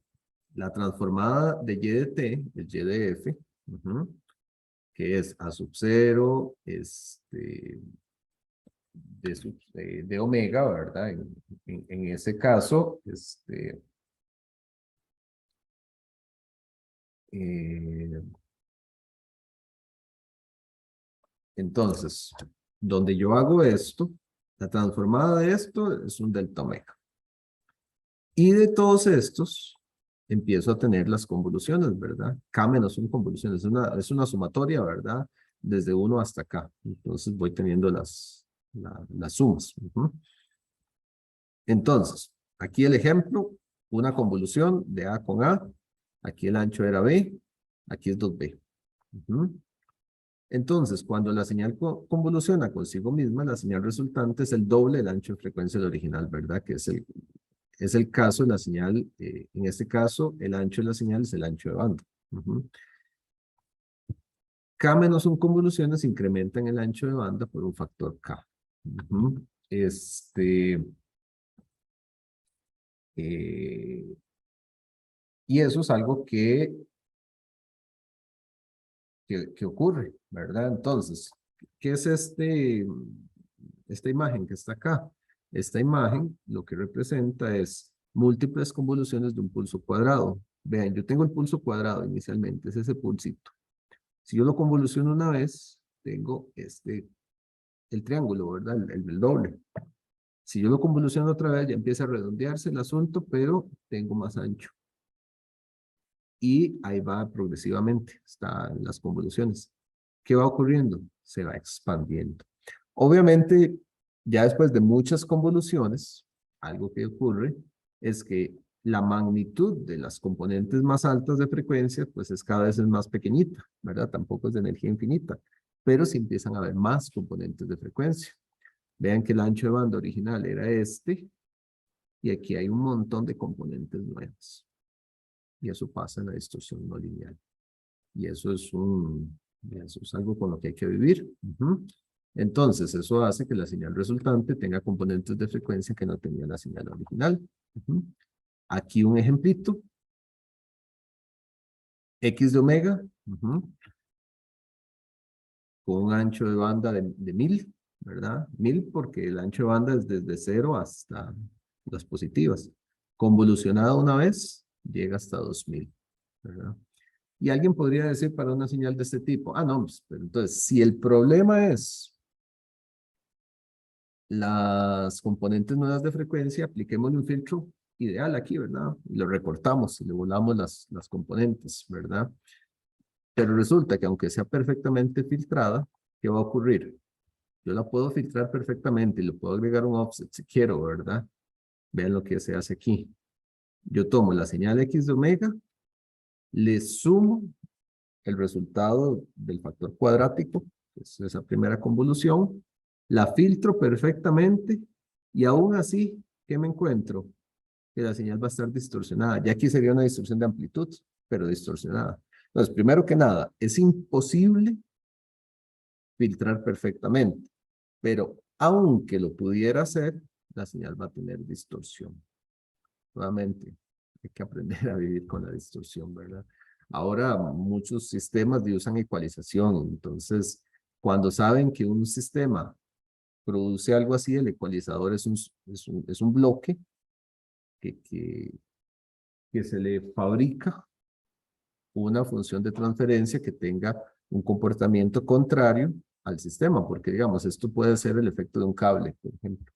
la transformada de y de t, el y de f, que es a sub 0, de omega, ¿verdad? En ese caso, entonces, donde yo hago esto, la transformada de esto es un delta omega. Y de todos estos, empiezo a tener las convoluciones, ¿verdad? K menos 1 convoluciones, es una sumatoria, ¿verdad? Desde 1 hasta acá. Entonces voy teniendo las sumas. Entonces, aquí el ejemplo, una convolución de A con A. Aquí el ancho era B, aquí es 2B. Entonces, cuando la señal convoluciona consigo misma, la señal resultante es el doble del ancho de frecuencia del original, ¿verdad? Que es el caso de la señal, en este caso, el ancho de la señal es el ancho de banda. K menos 1 convoluciones incrementan el ancho de banda por un factor K. Y eso es algo que ocurre, ¿verdad? Entonces, ¿qué es esta imagen que está acá? Esta imagen lo que representa es múltiples convoluciones de un pulso cuadrado. Vean, yo tengo el pulso cuadrado inicialmente, es ese pulsito. Si yo lo convoluciono una vez, tengo el triángulo, ¿verdad? El doble. Si yo lo convoluciono otra vez, ya empieza a redondearse el asunto, pero tengo más ancho. Y ahí va progresivamente, están las convoluciones. ¿Qué va ocurriendo? Se va expandiendo. Obviamente, ya después de muchas convoluciones, algo que ocurre es que la magnitud de las componentes más altas de frecuencia, pues es cada vez más pequeñita, ¿verdad? Tampoco es de energía infinita, pero sí empiezan a haber más componentes de frecuencia. Vean que el ancho de banda original era este, y aquí hay un montón de componentes nuevos. Y eso pasa en la distorsión no lineal. Y eso es algo con lo que hay que vivir. Entonces, eso hace que la señal resultante tenga componentes de frecuencia que no tenía la señal original. Aquí un ejemplito. X de omega, con un ancho de banda de 1000, ¿verdad? 1000 porque el ancho de banda es desde 0 hasta las positivas. Convolucionado una vez, llega hasta 2000, ¿verdad? Y alguien podría decir para una señal de este tipo, no, pues, pero entonces, si el problema es las componentes nuevas de frecuencia, apliquémosle un filtro ideal aquí, ¿verdad? Y lo recortamos y le volamos las componentes, ¿verdad? Pero resulta que aunque sea perfectamente filtrada, ¿qué va a ocurrir? Yo la puedo filtrar perfectamente y le puedo agregar un offset si quiero, ¿verdad? Vean lo que se hace aquí. Yo tomo la señal X de omega, le sumo el resultado del factor cuadrático, que es esa primera convolución, la filtro perfectamente y aún así, ¿qué me encuentro? Que la señal va a estar distorsionada. Ya aquí sería una distorsión de amplitud, pero distorsionada. Entonces, primero que nada, es imposible filtrar perfectamente, pero aunque lo pudiera hacer, la señal va a tener distorsión. Nuevamente, hay que aprender a vivir con la distorsión, ¿verdad? Ahora muchos sistemas usan ecualización, entonces cuando saben que un sistema produce algo así, el ecualizador es un bloque que se le fabrica una función de transferencia que tenga un comportamiento contrario al sistema, porque digamos, esto puede ser el efecto de un cable, por ejemplo.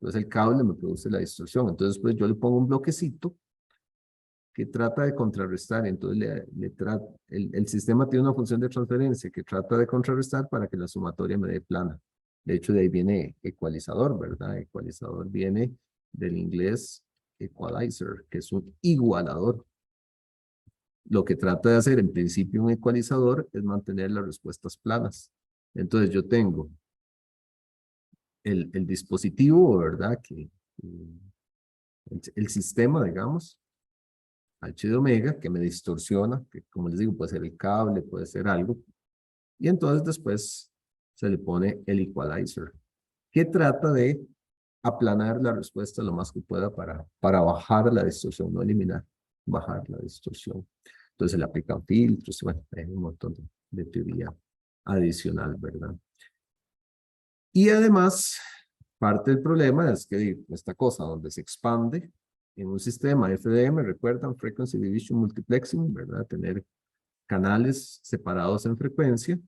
Entonces el cable me produce la distorsión, entonces pues yo le pongo un bloquecito que trata de contrarrestar, entonces el sistema tiene una función de transferencia que trata de contrarrestar para que la sumatoria me dé plana. De hecho, de ahí viene ecualizador, ¿verdad? Ecualizador viene del inglés equalizer, que es un igualador. Lo que trata de hacer en principio un ecualizador es mantener las respuestas planas. Entonces yo tengo el dispositivo, ¿verdad? El sistema, digamos, H de omega, que me distorsiona, que como les digo, puede ser el cable, puede ser algo. Y entonces después se le pone el equalizer, que trata de aplanar la respuesta lo más que pueda para bajar la distorsión, no eliminar, bajar la distorsión. Entonces se le aplican filtros, bueno, hay un montón de teoría adicional, ¿verdad? Y además, parte del problema es que esta cosa donde se expande en un sistema FDM, recuerdan, Frequency Division Multiplexing, ¿verdad? Tener canales separados en frecuencia.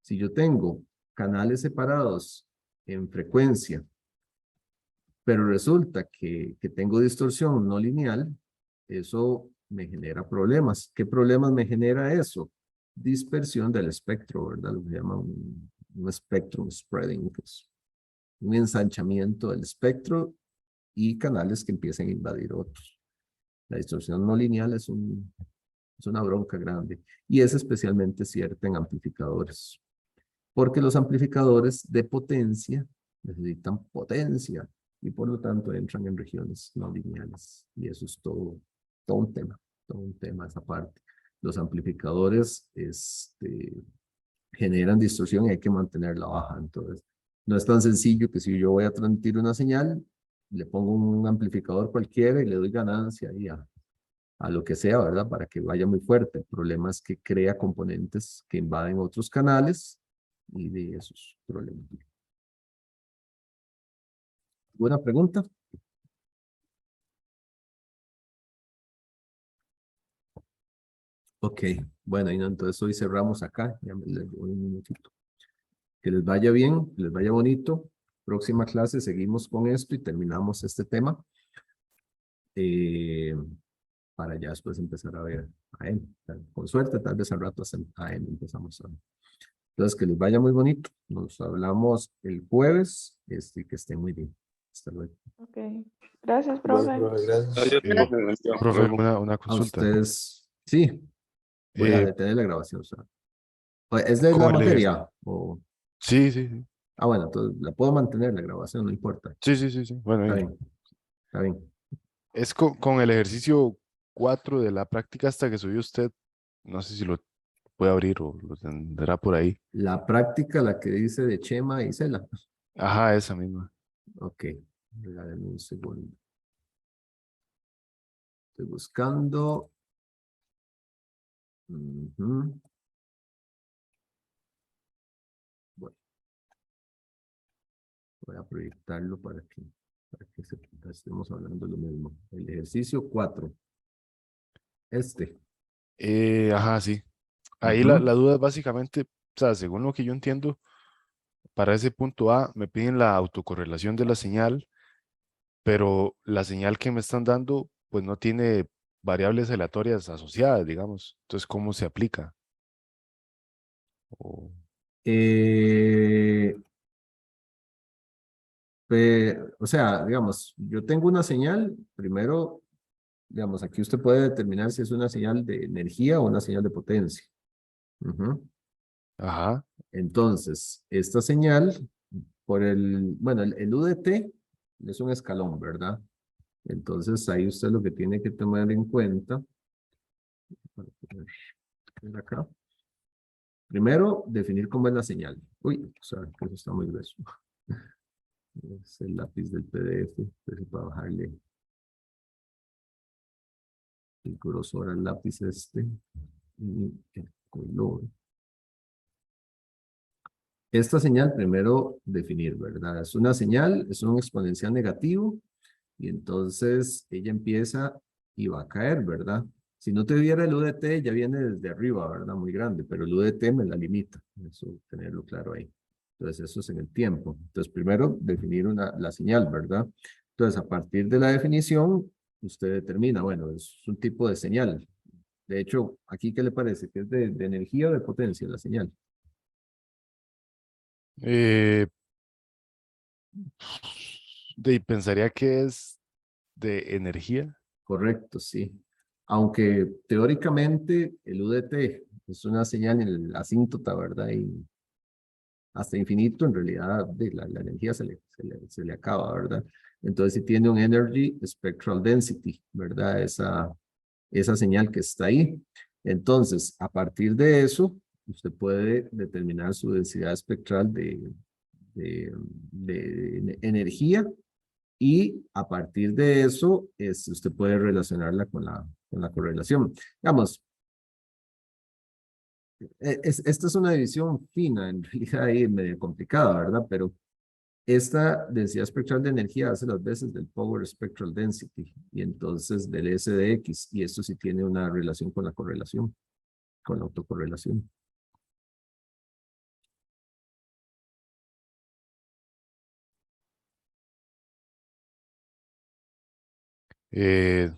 Si yo tengo canales separados en frecuencia, pero resulta que tengo distorsión no lineal, eso me genera problemas. ¿Qué problemas me genera eso? Dispersión del espectro, ¿verdad? Lo que llaman un spectrum spreading, que es un ensanchamiento del espectro y canales que empiezan a invadir otros. La distorsión no lineal es una bronca grande y es especialmente cierta en amplificadores, porque los amplificadores de potencia necesitan potencia y por lo tanto entran en regiones no lineales y eso es todo un tema esa parte. Los amplificadores generan distorsión y hay que mantenerla baja, entonces no es tan sencillo que si yo voy a transmitir una señal, le pongo un amplificador cualquiera y le doy ganancia ahí a lo que sea, ¿verdad? Para que vaya muy fuerte. El problema es que crea componentes que invaden otros canales y de esos problemas. ¿Buena pregunta? Ok, bueno, y no, entonces hoy cerramos acá. Ya les doy un minutito. Que les vaya bien, que les vaya bonito. Próxima clase seguimos con esto y terminamos este tema. Eh, para ya después empezar a ver a él. Con suerte, tal vez al rato a él empezamos a ver. Entonces, que les vaya muy bonito. Nos hablamos el jueves. Que estén muy bien. Hasta luego. Ok. Gracias, Bueno, profe. profe, gracias. Adiós, Eh, profe. Hasta profe, luego. una A consulta. ustedes, sí, voy a Eh, detener la grabación. O sea, ¿es de la con el materia? O, Sí, sí, sí. bueno, entonces la puedo mantener la grabación, no importa. Sí, sí, sí, sí. Bueno, Está bien, está bien. es con el ejercicio 4 de la práctica hasta que subió usted. No sé si lo puede abrir o lo tendrá por ahí. La práctica, la que dice de Chema y Cela. Ajá, esa misma. Ok, regálenme un segundo. Estoy buscando. Ujú. Bueno, voy a proyectarlo estemos hablando de lo mismo. El ejercicio 4. Este. Ajá, sí. Ahí la Ujú. duda es básicamente, o sea, según lo que yo entiendo, para ese punto A me piden la autocorrelación de la señal, pero la señal que me están dando, pues no tiene variables aleatorias asociadas, digamos. Entonces, ¿cómo se aplica? O- Eh, o sea, digamos, yo tengo una señal, primero, digamos, aquí usted puede determinar si es una señal de energía o una señal de potencia. Ujú. Ajá. Entonces, esta señal, bueno, el UDT es un escalón, ¿verdad? Entonces, ahí usted lo que tiene que tomar en cuenta, para poner acá, primero, definir cómo es la señal. Uy, o sea, que eso está muy grueso. Es el lápiz del PDF, entonces para bajarle el grosor al lápiz este y el color. Esta señal primero definir, ¿verdad? Es una señal, es un exponencial negativo y entonces ella empieza y va a caer, ¿verdad? Si no te diera el UDT, ya viene desde arriba, ¿verdad? Muy grande, pero el UDT me la limita, eso tenerlo claro ahí. Entonces eso es en el tiempo. Entonces primero definir la señal, ¿verdad? Entonces a partir de la definición, usted determina, bueno, es un tipo de señal. De hecho, aquí, ¿qué le parece? ¿Que es de energía o de potencia la señal? Eh, pensaría que es de energía. Correcto, sí. Aunque teóricamente el UDT es una señal en el asíntota, ¿verdad? Y hasta infinito, en realidad la energía se le acaba, ¿verdad? Entonces, si tiene un Energy Spectral Density, ¿verdad? Esa señal que está ahí. Entonces, a partir de eso, usted puede determinar su densidad espectral de, de energía y a partir de eso, usted puede relacionarla con la correlación. Digamos, esta es una división fina, en realidad ahí medio complicada, ¿verdad? Pero esta densidad espectral de energía hace las veces del Power Spectral Density y entonces del SDX, y esto sí tiene una relación con la correlación, con la autocorrelación.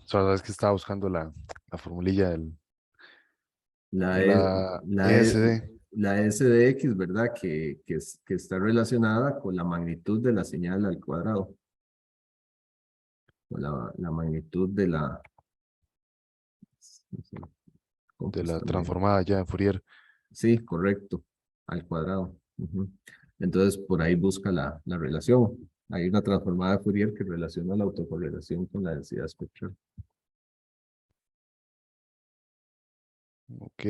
Solo es que estaba buscando la formulilla La, de E- la la, E- ESD. la SDX, ¿verdad? Que está relacionada con la magnitud de la señal al cuadrado, con la magnitud de la... no sé, De compus la también. transformada ya en Fourier. Sí, correcto, al cuadrado. Ujú. Entonces, por ahí busca la relación. Hay una transformada de Fourier que relaciona la autocorrelación con la densidad espectral. Ok.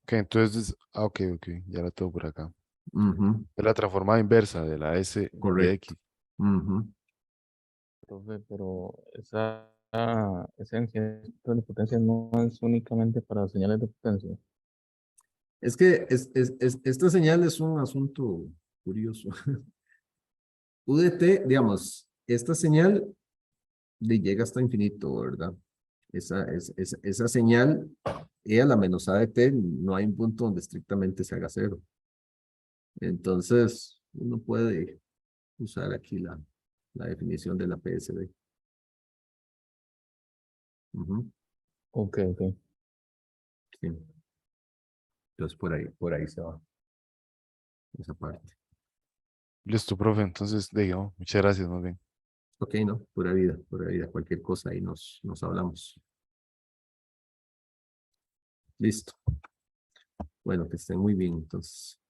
Ok, entonces, ok, ok, ya la tengo por acá. Ujú, Es la transformada inversa de la S de correcto. X. Ujú. Profe, pero esa densidad de potencia no es únicamente para señales de potencia. Es que esta señal es un asunto curioso. UDT, digamos, esta señal llega hasta infinito, ¿verdad? Esa señal y a la menos A de t no hay un punto donde estrictamente se haga cero. Entonces, uno puede usar aquí la definición de la PSD. Ujú, Ok, ok. sí. Entonces, por ahí se va esa parte. Listo, profe. Entonces, digo, muchas gracias, más bien. Ok, ¿no? Pura vida, pura vida. Cualquier cosa ahí nos hablamos. Listo. Bueno, que estén muy bien, entonces.